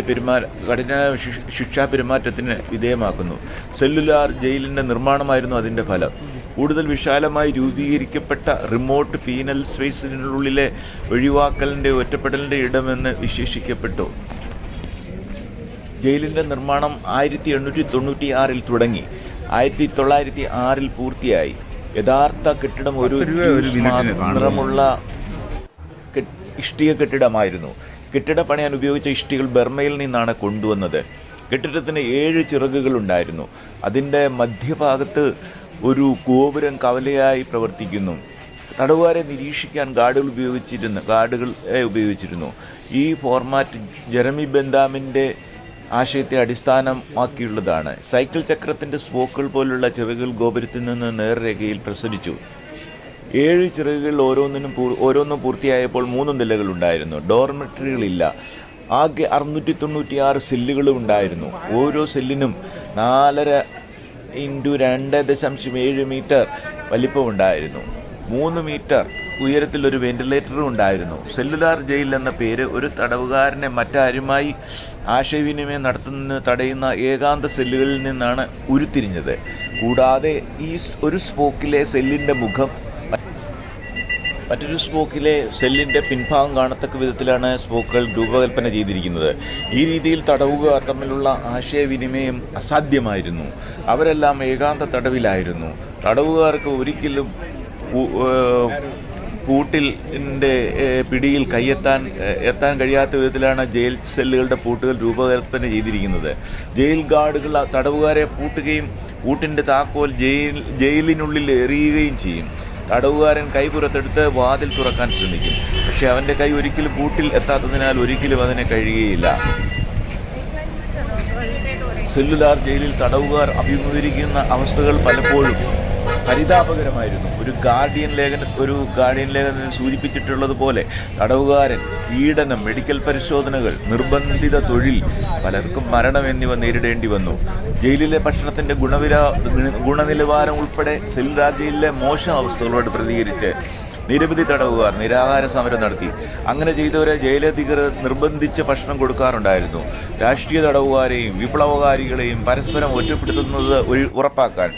ശിക്ഷാ പെരുമാറ്റത്തിന് വിധേയമാക്കുന്നു. സെല്ലുലാർ ജയിലിൻ്റെ നിർമ്മാണമായിരുന്നു അതിൻ്റെ ഫലം. കൂടുതൽ വിശാലമായി രൂപീകരിക്കപ്പെട്ട റിമോട്ട് പീനൽ സ്പേസിനുള്ളിലെ ഒഴിവാക്കലിൻ്റെ ഒറ്റപ്പെടലിൻ്റെ ഇടമെന്ന് വിശേഷിക്കപ്പെട്ടു. ജയിലിൻ്റെ നിർമ്മാണം 1896 തുടങ്ങി 1906 പൂർത്തിയായി. യഥാർത്ഥ കെട്ടിടം ഒരു നിറമുള്ള ഇഷ്ടിക കെട്ടിടമായിരുന്നു. കെട്ടിട പണിയാൻ ഉപയോഗിച്ച ഇഷ്ടികൾ ബർമയിൽ നിന്നാണ് കൊണ്ടുവന്നത്. കെട്ടിടത്തിന് 7 ചിറകുകളുണ്ടായിരുന്നു. അതിൻ്റെ മധ്യഭാഗത്ത് ഒരു ഗോപുരം കവലയായി പ്രവർത്തിക്കുന്നു. തടവുകാരെ നിരീക്ഷിക്കാൻ ഗാർഡുകളെ ഉപയോഗിച്ചിരുന്നു. ഈ ഫോർമാറ്റ് ജെറമി ബെന്താമിൻ്റെ ആശയത്തെ അടിസ്ഥാനമാക്കിയുള്ളതാണ്. സൈക്കിൾ ചക്രത്തിൻ്റെ സ്പോക്കുകൾ പോലുള്ള ചിറകുകൾ ഗോപുരത്തിൽ നിന്ന് നേർരേഖയിൽ പ്രസരിച്ചു. 7 ചിറകുകൾ ഓരോന്നും പൂർത്തിയായപ്പോൾ 3 നിലകളുണ്ടായിരുന്നു. ഡോർമെട്രികളില്ല. ആകെ 696 സെല്ലുകളും ഉണ്ടായിരുന്നു. ഓരോ സെല്ലിനും 4.5 × 2.7 മീറ്റർ വലിപ്പമുണ്ടായിരുന്നു. 3 മീറ്റർ ഉയരത്തിലൊരു വെന്റിലേറ്ററും ഉണ്ടായിരുന്നു. സെല്ലുലാർ ജയിൽ എന്ന പേര് ഒരു തടവുകാരനെ മറ്റാരുമായി ആശയവിനിമയം നടത്തുന്നതിന് തടയുന്ന ഏകാന്ത സെല്ലുകളിൽ നിന്നാണ് ഉരുത്തിരിഞ്ഞത്. കൂടാതെ ഈ ഒരു സ്പോക്കിലെ സെല്ലിൻ്റെ മുഖം മറ്റൊരു സ്പോക്കിലെ സെല്ലിൻ്റെ പിൻഭാഗം കാണത്തക്ക വിധത്തിലാണ് സ്പോക്കുകൾ രൂപകൽപ്പന ചെയ്തിരിക്കുന്നത്. ഈ രീതിയിൽ തടവുകാർ തമ്മിലുള്ള ആശയവിനിമയം അസാധ്യമായിരുന്നു. അവരെല്ലാം ഏകാന്ത തടവിലായിരുന്നു. തടവുകാർക്ക് ഒരിക്കലും പൂട്ടിൻ്റെ പിടിയിൽ എത്താൻ കഴിയാത്ത വിധത്തിലാണ് ജയിൽ സെല്ലുകളുടെ പൂട്ടുകൾ രൂപകൽപ്പന ചെയ്തിരിക്കുന്നത്. ജയിൽ ഗാർഡുകൾ തടവുകാരെ പൂട്ടുകയും പൂട്ടിൻ്റെ താക്കോൽ ജയിലിനുള്ളിൽ എറിയുകയും ചെയ്യും. തടവുകാരൻ കൈ പുറത്തെടുത്ത് വാതിൽ തുറക്കാൻ ശ്രമിക്കും. പക്ഷേ അവൻ്റെ കൈ ഒരിക്കലും പൂട്ടിൽ എത്താത്തതിനാൽ ഒരിക്കലും അതിനെ കഴിയുകയില്ല. സെല്ലുലാർ ജയിലിൽ തടവുകാർ അഭിമുഖീകരിക്കുന്ന അവസ്ഥകൾ പലപ്പോഴും പരിതാപകരമായിരുന്നു. ഒരു ഗാർഡിയൻ ലേഖനത്തിൽ സൂചിപ്പിച്ചിട്ടുള്ളതുപോലെ തടവുകാരൻ പീഡനം, മെഡിക്കൽ പരിശോധനകൾ, നിർബന്ധിത തൊഴിൽ, പലർക്കും മരണം എന്നിവ നേരിടേണ്ടി വന്നു. ജയിലിലെ ഭക്ഷണത്തിൻ്റെ ഗുണനിലവാരം ഉൾപ്പെടെ സെല്ലുലാർ ജയിലിലെ മോശം അവസ്ഥകളോട് പ്രതികരിച്ച് നിരവധി തടവുകാർ നിരാഹാര സമരം നടത്തി. അങ്ങനെ ചെയ്തവരെ ജയിലധികൃതർ നിർബന്ധിച്ച് ഭക്ഷണം കൊടുക്കാറുണ്ടായിരുന്നു. രാഷ്ട്രീയ തടവുകാരെയും വിപ്ലവകാരികളെയും പരസ്പരം ഒറ്റപ്പെടുത്തുന്നത് ഉറപ്പാക്കാൻ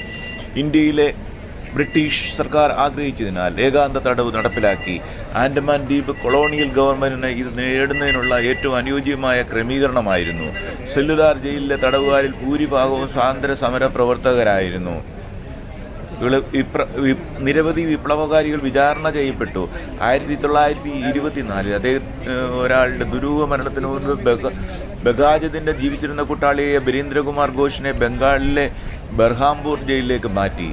ഇന്ത്യയിലെ ബ്രിട്ടീഷ് സർക്കാർ ആഗ്രഹിച്ചതിനാൽ ഏകാന്ത തടവ് നടപ്പിലാക്കി. ആൻഡമാൻ ദ്വീപ് കൊളോണിയൽ ഗവൺമെൻറ്റിന് ഇത് നേടുന്നതിനുള്ള ഏറ്റവും അനുയോജ്യമായ ക്രമീകരണമായിരുന്നു. സെല്ലുലാർ ജയിലിലെ തടവുകാരിൽ ഭൂരിഭാഗവും സ്വാതന്ത്ര്യ സമര പ്രവർത്തകരായിരുന്നു. നിരവധി വിപ്ലവകാരികൾ വിചാരണ ചെയ്യപ്പെട്ടു. 1924 ഒരാളുടെ ദുരൂഹ മരണത്തിന് മുൻപ് ബഗാജത്തിൻ്റെ ജീവിച്ചിരുന്ന കൂട്ടാളിയായ ബരീന്ദ്രകുമാർ ഘോഷിനെ ബംഗാളിലെ ബർഹാംപൂർ ജയിലിലേക്ക് മാറ്റി.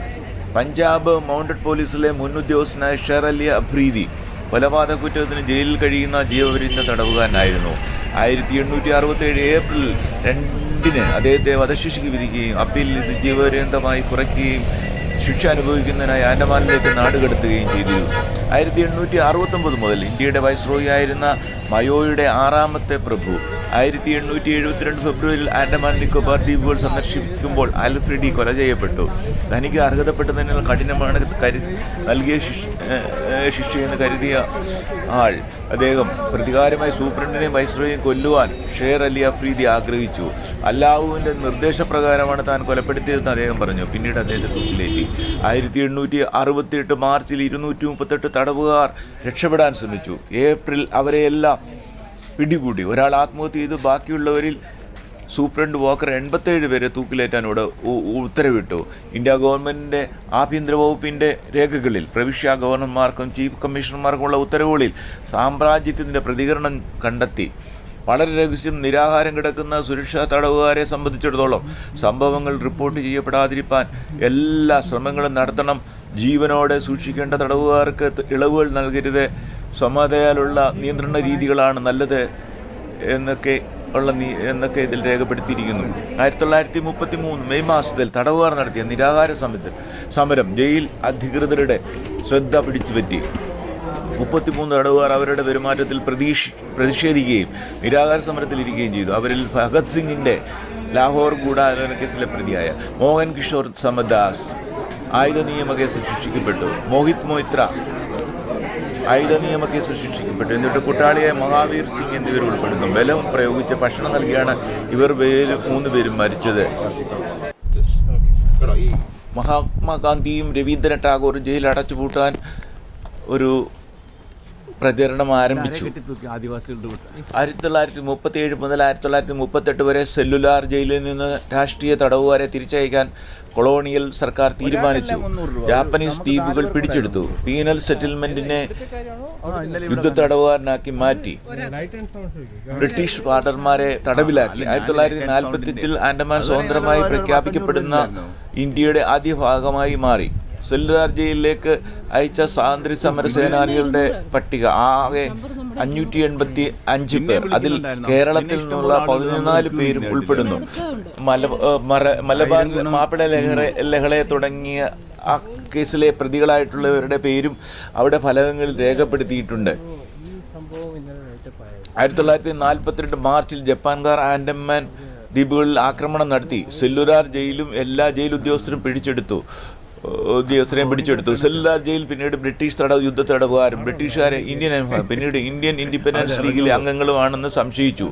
പഞ്ചാബ് മൗണ്ടഡ് പോലീസിലെ മുൻ ഉദ്യോഗസ്ഥനായ ഷെർ അലി അഫ്രീദി കൊലപാതക കുറ്റത്തിന് ജയിലിൽ കഴിയുന്ന ജീവപര്യന്ത തടവുകാരനായിരുന്നു. 1867 ഏപ്രിൽ 2 അദ്ദേഹത്തെ വധശിക്ഷയ്ക്ക് വിധിക്കുകയും അപ്പീലിൽ ഇത് ജീവപര്യന്തമായി കുറയ്ക്കുകയും ശിക്ഷ അനുഭവിക്കുന്നതിനായി ആൻഡമാനിലേക്ക് നാടുകടത്തുകയും ചെയ്തു. 1869 മുതൽ ഇന്ത്യയുടെ വൈസ്രോയി ആയിരുന്ന മയോയുടെ 6ാമത്തെ പ്രഭു 1872 ഫെബ്രുവരിയിൽ ആൻഡമാൻ നിക്കോബാർ ദ്വീപുകൾ സന്ദർശിക്കുമ്പോൾ ആൽഫ്രഡി കൊല ചെയ്യപ്പെട്ടു. തനിക്ക് അർഹതപ്പെട്ടതിനാൽ കഠിനമാണ് നൽകിയ ശിക്ഷയെന്ന് കരുതിയ ആൾ അദ്ദേഹം പ്രതികാരമായി സൂപ്രണ്ടിനെയും വൈസ്രോയെയും കൊല്ലുവാൻ ഷെർ അലി അഫ്രീദി ആഗ്രഹിച്ചു. അല്ലാഹുവിൻ്റെ നിർദ്ദേശപ്രകാരമാണ് താൻ കൊലപ്പെടുത്തിയതെന്ന് അദ്ദേഹം പറഞ്ഞു. പിന്നീട് അദ്ദേഹത്തെ തൂക്കിലേറ്റി. 1868 മാർച്ചിൽ 238 തടവുകാർ രക്ഷപ്പെടാൻ ശ്രമിച്ചു. ഏപ്രിൽ അവരെയെല്ലാം പിടികൂടി. ഒരാൾ ആത്മഹത്യ ചെയ്തു. ബാക്കിയുള്ളവരിൽ സൂപ്രണ്ട് വാക്കർ 87 പേരെ തൂക്കിലേറ്റാൻ ഉത്തരവിട്ടു. ഇന്ത്യ ഗവൺമെൻറ്റിൻ്റെ ആഭ്യന്തര വകുപ്പിൻ്റെ രേഖകളിൽ പ്രവിശ്യ ഗവർണർമാർക്കും ചീഫ് കമ്മീഷണർമാർക്കുമുള്ള ഉത്തരവുകളിൽ സാമ്രാജ്യത്തിൻ്റെ പ്രതികരണം കണ്ടെത്തി. വളരെ രഹസ്യം നിരാഹാരം കിടക്കുന്ന സുരക്ഷാ തടവുകാരെ സംബന്ധിച്ചിടത്തോളം സംഭവങ്ങൾ റിപ്പോർട്ട് ചെയ്യപ്പെടാതിരിക്കാൻ എല്ലാ ശ്രമങ്ങളും നടത്തണം. ജീവനോടെ സൂക്ഷിക്കേണ്ട തടവുകാർക്ക് ഇളവുകൾ നൽകരുത്. സ്വമേധയാലുള്ള നിയന്ത്രണ രീതികളാണ് നല്ലത് എന്നൊക്കെ ഇതിൽ രേഖപ്പെടുത്തിയിരിക്കുന്നു. 1933 മെയ് മാസത്തിൽ തടവുകാർ നടത്തിയ നിരാഹാര സമരം ജയിൽ അധികൃതരുടെ ശ്രദ്ധ പിടിച്ചുപറ്റി. 33 തടവുകാർ അവരുടെ പെരുമാറ്റത്തിൽ പ്രതിഷേധിക്കുകയും നിരാഹാര സമരത്തിലിരിക്കുകയും ചെയ്തു. അവരിൽ ഭഗത് സിംഗിൻ്റെ ലാഹോർ ഗൂഢാലോചന കേസിലെ പ്രതിയായ മോഹൻ കിഷോർ സമദാസ് ആയുധ നിയമ കേസിൽ ശിക്ഷിക്കപ്പെട്ടു. മോഹിത് മൊയ്ത്ര ആയുധ നിയമ കേസിൽ ശിക്ഷിക്കപ്പെട്ടു. എന്നിട്ട് കുട്ടാളിയായ മഹാവീർ സിംഗ് എന്നിവർ ഉൾപ്പെടുന്നു. ബലം പ്രയോഗിച്ച് ഭക്ഷണം നൽകിയാണ് ഇവർ 3 പേരും മരിച്ചത്. മഹാത്മാഗാന്ധിയും രവീന്ദ്രനാഥ് ടാഗോറും ജയിലിൽ അടച്ചുപൂട്ടാൻ ഒരു പ്രചരണം ആരംഭിച്ചു. 1937 മുതൽ 1938 വരെ സെല്ലുലാർ ജയിലിൽ നിന്ന് രാഷ്ട്രീയ തടവുകാരെ തിരിച്ചയക്കാൻ കൊളോണിയൽ സർക്കാർ തീരുമാനിച്ചു. ജാപ്പനീസ് ദ്വീപുകൾ പിടിച്ചെടുത്തു. പീനൽ സെറ്റിൽമെന്റിനെ യുദ്ധ തടവുകാരനാക്കി മാറ്റി. ബ്രിട്ടീഷ് വാർഡർമാരെ തടവിലാക്കി. 1945 ആൻഡമാൻ സ്വതന്ത്രമായി പ്രഖ്യാപിക്കപ്പെടുന്ന ഇന്ത്യയുടെ ആദ്യ ഭാഗമായി മാറി. സെല്ലുലാർ ജയിലിലേക്ക് അയച്ച സ്വാതന്ത്ര്യ സമര സേനാനികളുടെ പട്ടിക ആകെ 585 പേർ. അതിൽ കേരളത്തിൽ നിന്നുള്ള 14 പേരും ഉൾപ്പെടുന്നു. മലബാർ മാപ്പിള ലഹളയെ തുടങ്ങിയ ആ കേസിലെ പ്രതികളായിട്ടുള്ളവരുടെ പേരും അവിടെ ഫലകങ്ങളിൽ രേഖപ്പെടുത്തിയിട്ടുണ്ട്. 1942 മാർച്ചിൽ ജപ്പാൻകാർ ആൻഡമാൻ ദ്വീപുകളിൽ ആക്രമണം നടത്തി. സെല്ലുലാർ ജയിലും എല്ലാ ജയിൽ ഉദ്യോഗസ്ഥരെയും പിടിച്ചെടുത്തു. സെല്ലുലാർ ജയിൽ പിന്നീട് ബ്രിട്ടീഷ് യുദ്ധ തടവുകാരും ബ്രിട്ടീഷുകാരെ പിന്നീട് ഇന്ത്യൻ ഇൻഡിപെൻഡൻസ് ലീഗിലെ അംഗങ്ങളുമാണെന്ന് സംശയിച്ചു.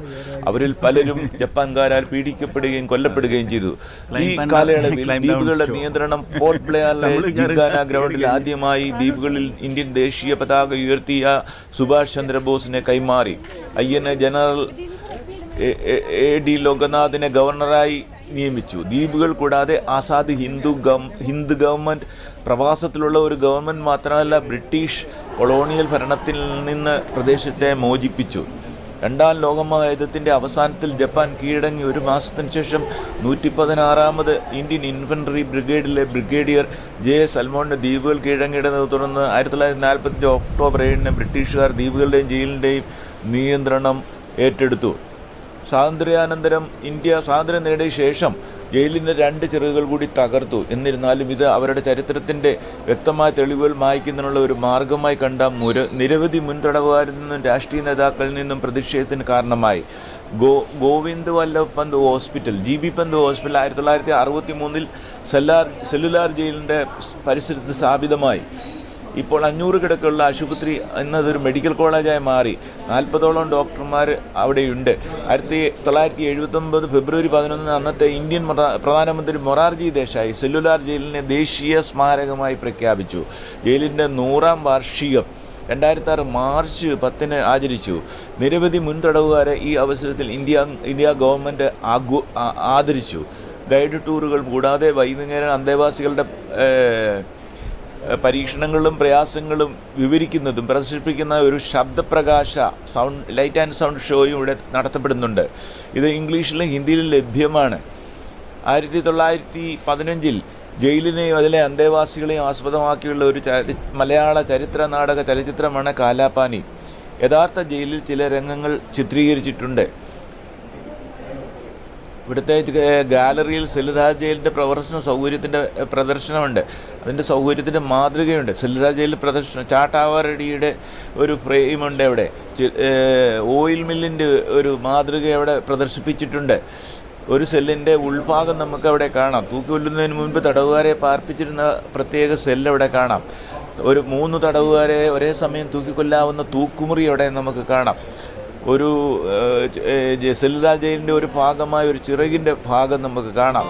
അവരിൽ പലരും ജപ്പാൻകാരാൽ പീഡിക്കപ്പെടുകയും കൊല്ലപ്പെടുകയും ചെയ്തു. ഈ കാലയളവിൽ ദ്വീപുകളുടെ നിയന്ത്രണം പോർട്ട് ബ്ലെയറിലെ ജിങ്കാന ഗ്രൗണ്ടിൽ ആദ്യമായി ദ്വീപുകളിൽ ഇന്ത്യൻ ദേശീയ പതാക ഉയർത്തിയ സുഭാഷ് ചന്ദ്രബോസിനെ കൈമാറി. INA ജനറൽ AD ലോകനാഥിനെ ഗവർണറായി നിയമിച്ചു. ദ്വീപുകൾ കൂടാതെ ആസാദ് ഹിന്ദ് ഗവൺമെൻറ് പ്രവാസത്തിലുള്ള ഒരു ഗവൺമെൻറ് മാത്രമല്ല, ബ്രിട്ടീഷ് കൊളോണിയൽ ഭരണത്തിൽ നിന്ന് പ്രദേശത്തെ മോചിപ്പിച്ചു. രണ്ടാം ലോകമഹായുദ്ധത്തിൻ്റെ അവസാനത്തിൽ ജപ്പാൻ കീഴടങ്ങി 1 മാസത്തിന് ശേഷം 116ാമത് ഇന്ത്യൻ ഇൻഫൻട്രി ബ്രിഗേഡിലെ ബ്രിഗേഡിയർ J. സൽമോണിൻ്റെ ദ്വീപുകൾ കീഴടങ്ങിയതിനെ തുടർന്ന് 1945 ഒക്ടോബർ 7 ബ്രിട്ടീഷുകാർ ദ്വീപുകളുടെയും ജയിലിൻ്റെയും നിയന്ത്രണം ഏറ്റെടുത്തു. സ്വാതന്ത്ര്യാനന്തരം ഇന്ത്യ സ്വാതന്ത്ര്യം നേടിയ ശേഷം ജയിലിൻ്റെ 2 ചിറകുകൾ കൂടി തകർത്തു. എന്നിരുന്നാലും ഇത് അവരുടെ ചരിത്രത്തിൻ്റെ വ്യക്തമായ തെളിവുകൾ മായ്ക്കുന്നതിനുള്ള ഒരു മാർഗമായി കണ്ട നിരവധി മുൻ തടവുകാരിൽ നിന്നും രാഷ്ട്രീയ നേതാക്കളിൽ നിന്നും പ്രതിഷേധത്തിന് കാരണമായി. ഗോവിന്ദ് വല്ലഭ് പന്ത് ഹോസ്പിറ്റൽ GB പന്ത് ഹോസ്പിറ്റൽ 1963 സെല്ലുലാർ ജയിലിൻ്റെ പരിസരത്ത് സ്ഥാപിതമായി. ഇപ്പോൾ 500 കിടക്കുള്ള ആശുപത്രി എന്നതൊരു മെഡിക്കൽ കോളേജായി മാറി. 40ഓളം ഡോക്ടർമാർ അവിടെയുണ്ട്. 1979 ഫെബ്രുവരി 11 അന്നത്തെ ഇന്ത്യൻ പ്രധാനമന്ത്രി മൊറാർജി ദേശായി സെല്ലുലാർ ജയിലിനെ ദേശീയ സ്മാരകമായി പ്രഖ്യാപിച്ചു. ജയിലിൻ്റെ 100ാം വാർഷികം 2006 മാർച്ച് 10 ആചരിച്ചു. നിരവധി മുൻ തടവുകാരെ ഈ അവസരത്തിൽ ഇന്ത്യ ഗവൺമെൻറ് ആദരിച്ചു. ഗൈഡ് ടൂറുകൾ കൂടാതെ വൈകുന്നേരം അന്തേവാസികളുടെ പരീക്ഷണങ്ങളും പ്രയാസങ്ങളും വിവരിക്കുന്നതും പ്രദർശിപ്പിക്കുന്ന ഒരു ലൈറ്റ് ആൻഡ് സൗണ്ട് ഷോയും ഇവിടെ നടത്തപ്പെടുന്നുണ്ട്. ഇത് ഇംഗ്ലീഷിലും ഹിന്ദിയിലും ലഭ്യമാണ്. 1915 ജയിലിനെയും അതിലെ അന്തേവാസികളെയും ആസ്പദമാക്കിയുള്ള ഒരു മലയാള ചരിത്ര നാടക ചലച്ചിത്രമാണ് കാലാപാനി. യഥാർത്ഥ ജയിലിൽ ചില രംഗങ്ങൾ ചിത്രീകരിച്ചിട്ടുണ്ട്. ഇവിടുത്തെ ഗാലറിയിൽ സെല്ലുലാർ ജയിലിൻ്റെ പ്രദർശനമുണ്ട്. അതിൻ്റെ സൗകര്യത്തിൻ്റെ മാതൃകയുണ്ട്. സെല്ലുലാർ ജയിലിൽ പ്രദർശനം ചാട്ടാവാറടിയുടെ ഒരു ഫ്രെയിമുണ്ട്. അവിടെ ഓയിൽ മില്ലിൻ്റെ ഒരു മാതൃക അവിടെ പ്രദർശിപ്പിച്ചിട്ടുണ്ട്. ഒരു സെല്ലിൻ്റെ ഉൾഭാഗം നമുക്കവിടെ കാണാം. തൂക്കിക്കൊല്ലുന്നതിന് മുൻപ് തടവുകാരെ പാർപ്പിച്ചിരുന്ന പ്രത്യേക സെല്ല് അവിടെ കാണാം. ഒരു 3 തടവുകാരെ ഒരേ സമയം തൂക്കിക്കൊല്ലാവുന്ന തൂക്കുമുറി അവിടെ നമുക്ക് കാണാം. ഒരു സെല്ലുലാർ ജയിലിൻ്റെ ഒരു ഭാഗമായ ഒരു ചിറകിൻ്റെ ഭാഗം നമുക്ക് കാണാം.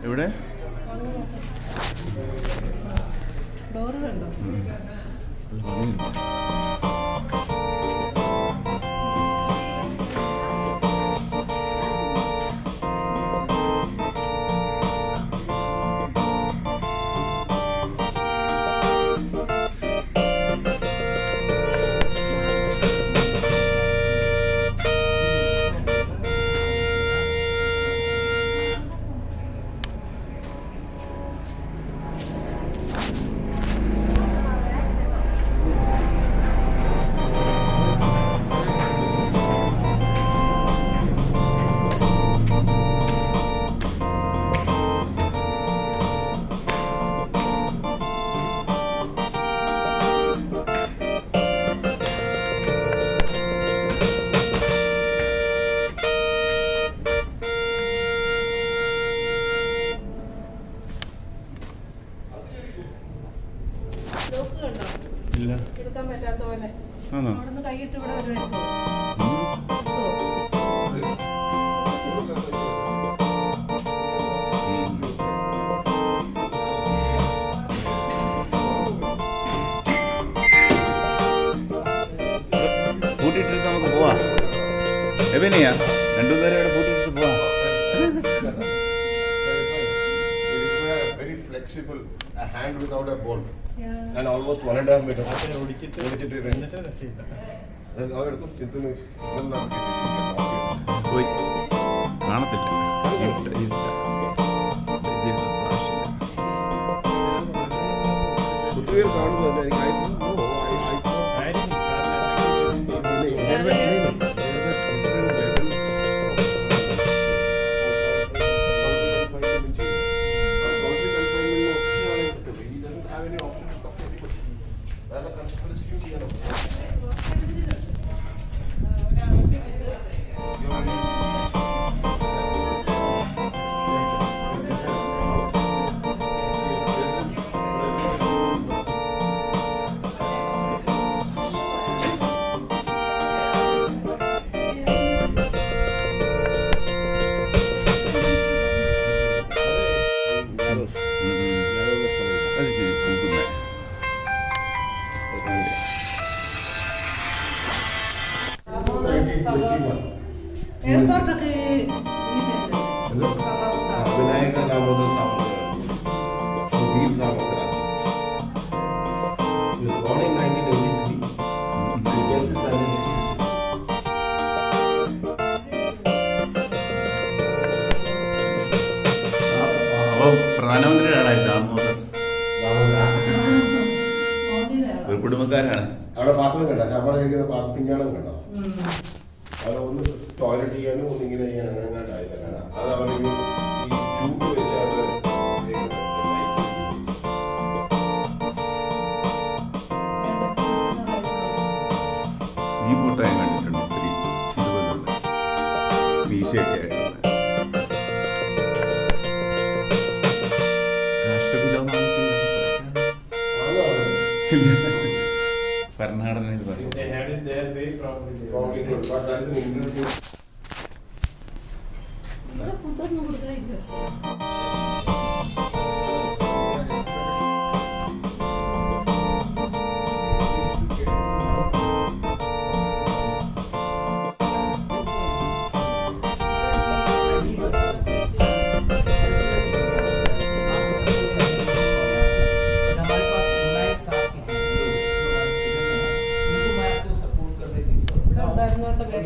ഇവിടെ ഡോറ് കണ്ടോ? ഇല്ല. എടുക്കാൻ പറ്റാത്ത പോലെ ആണോ? അവിടുന്ന് കൈയിട്ട് ഇവിടെ വരുമായിരുന്നു. പൂട്ടിയിട്ടിട്ട് നമുക്ക് പോവാം. എവിനെയാ 2 നേരം ഇവിടെ പൂട്ടിയിട്ടിട്ട് പോവാം. Very flexible, a hand without a ball, and almost 1.5 meters. പോയി കാണത്തില്ല. കുത്തിവീർ കാണുന്നുണ്ട് അത് ശരി പൂക്കുന്നേ. എയർപോർട്ടൊക്കെ विनायक दामोदर सावंत, वीर सावंत राज. He was born in 1983. His death is 1966. അപ്പോൾ പ്രധാനമന്ത്രിയാണ് ദാമോദർ. ഒരു കുടുംബക്കാരാണ്. അവിടെ പാത്രം കണ്ടോ? ചാപ്പാട് കഴിക്കുന്ന പിഞ്ഞാണം കണ്ടോ? അവിടെ ഒന്ന് ടോയ്ലറ്റ് ചെയ്യാനും ഒന്ന് ഇങ്ങനെ ചെയ്യാൻ അങ്ങനെ ആയില്ല. കാരണം അത് അവർ ഈ ട്യൂബ് വെച്ചാണ് ഈ ഫോട്ടോ ഞാൻ കണ്ടിട്ടുണ്ട്. ഒത്തിരി ഇതുപോലുള്ള മീശയൊക്കെ ആയിട്ടുള്ള രാഷ്ട്രപിതാവ് ഭരണഘടനയിൽ പറയും. ഫുഡൊന്നും കൊടുക്കാനില്ല.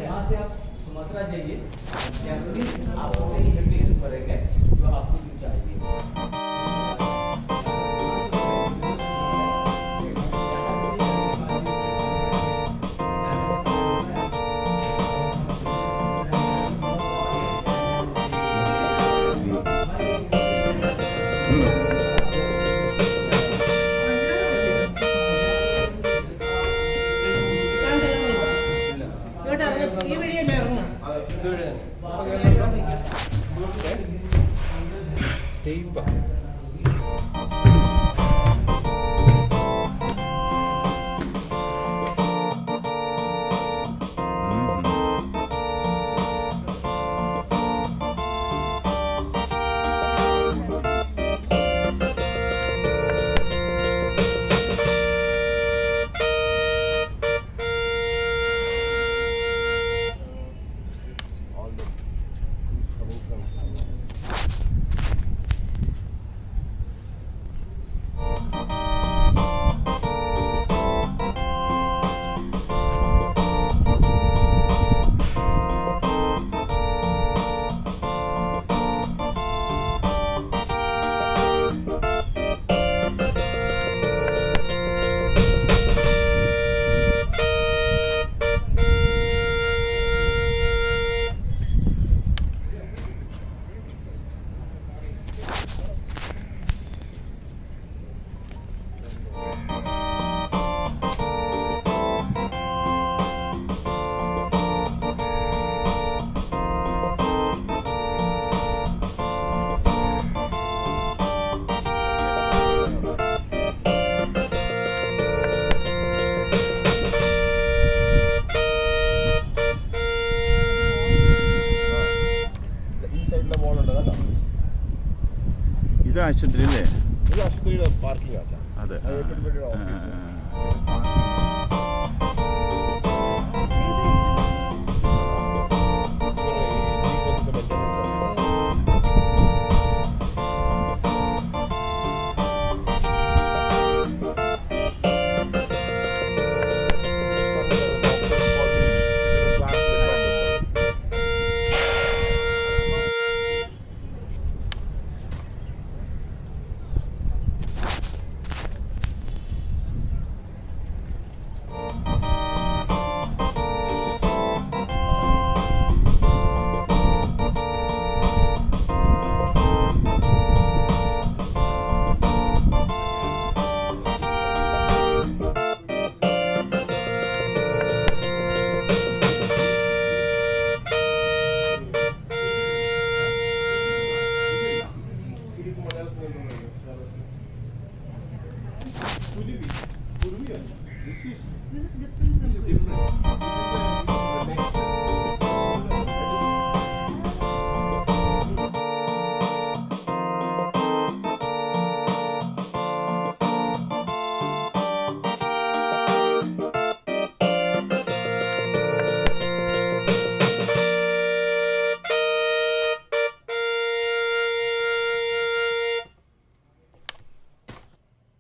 यहाँ से आप सुमात्रा जाइए, आपको हेल्प करेंगे जो आपको चाहिए. ഈ വഴിയല്ലേ ഇറങ്ങാം? ഇതൊരു ആശുപത്രി അല്ലേ? ഇത് ആശുപത്രിയുടെ പാർക്കിംഗ് ആച്ചാ. അതെ. ഓഫീസ്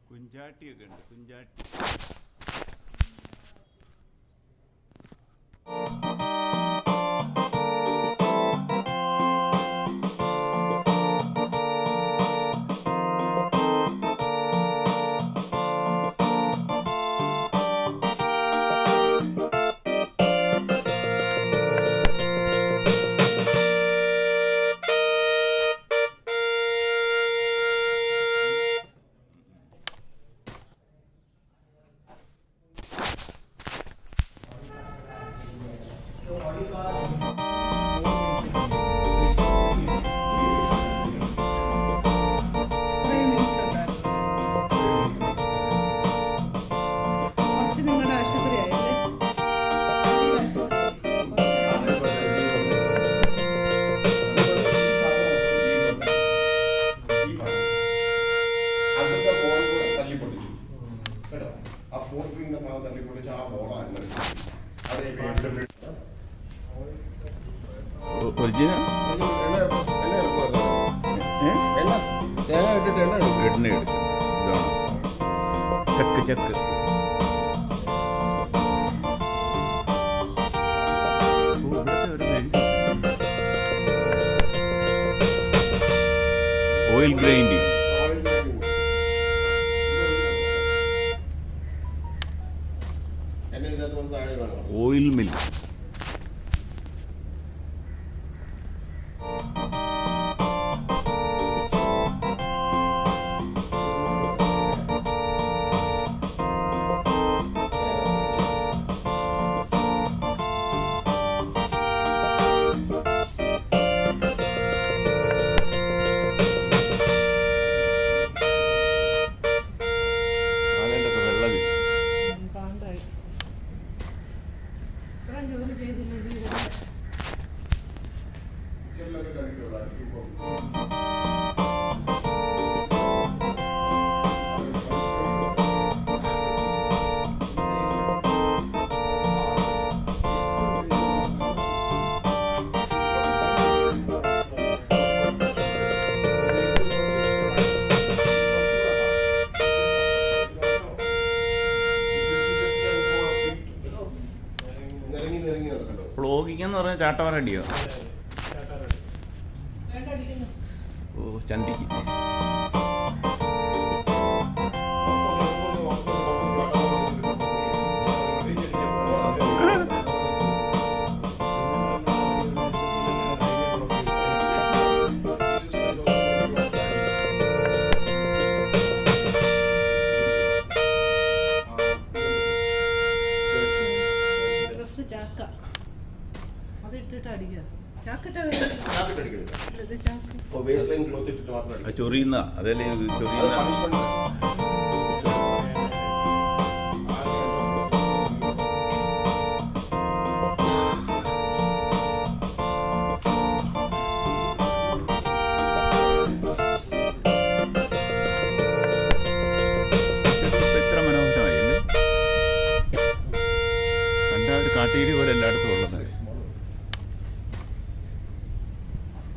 കുഞ്ചാട്ടിയൊക്കെ ഉണ്ട്. കുഞ്ചാട്ടി ഒറിജിനൽ തേങ്ങ ഇട്ടിട്ട് എണ്ണ എടുക്കും. എണ്ണ എടുക്കും. ഇതാണ് ചക്ക് ചക്ക്. Oil grinding. Oil mill. Vlogging എന്ന് പറഞ്ഞാൽ ചാട്ടവാറടിയോ? ഓ ചണ്ടിക്ക്. ചൊറിയുന്ന അതല്ലേ ചൊറിയുന്ന.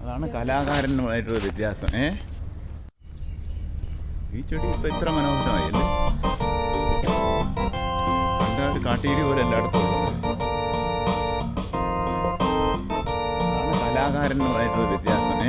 അതാണ് കലാകാരനുമായിട്ടുള്ള വ്യത്യാസം. ഈ ചെടി ഇപ്പം ഇത്ര മനോഹരമായല്ലേ, കണ്ടാൽ കാട്ടീരി പോലെ എല്ലായിടത്തും ഉള്ളത്. അതാണ് കലാകാരനുമായിട്ടുള്ള വ്യത്യാസം.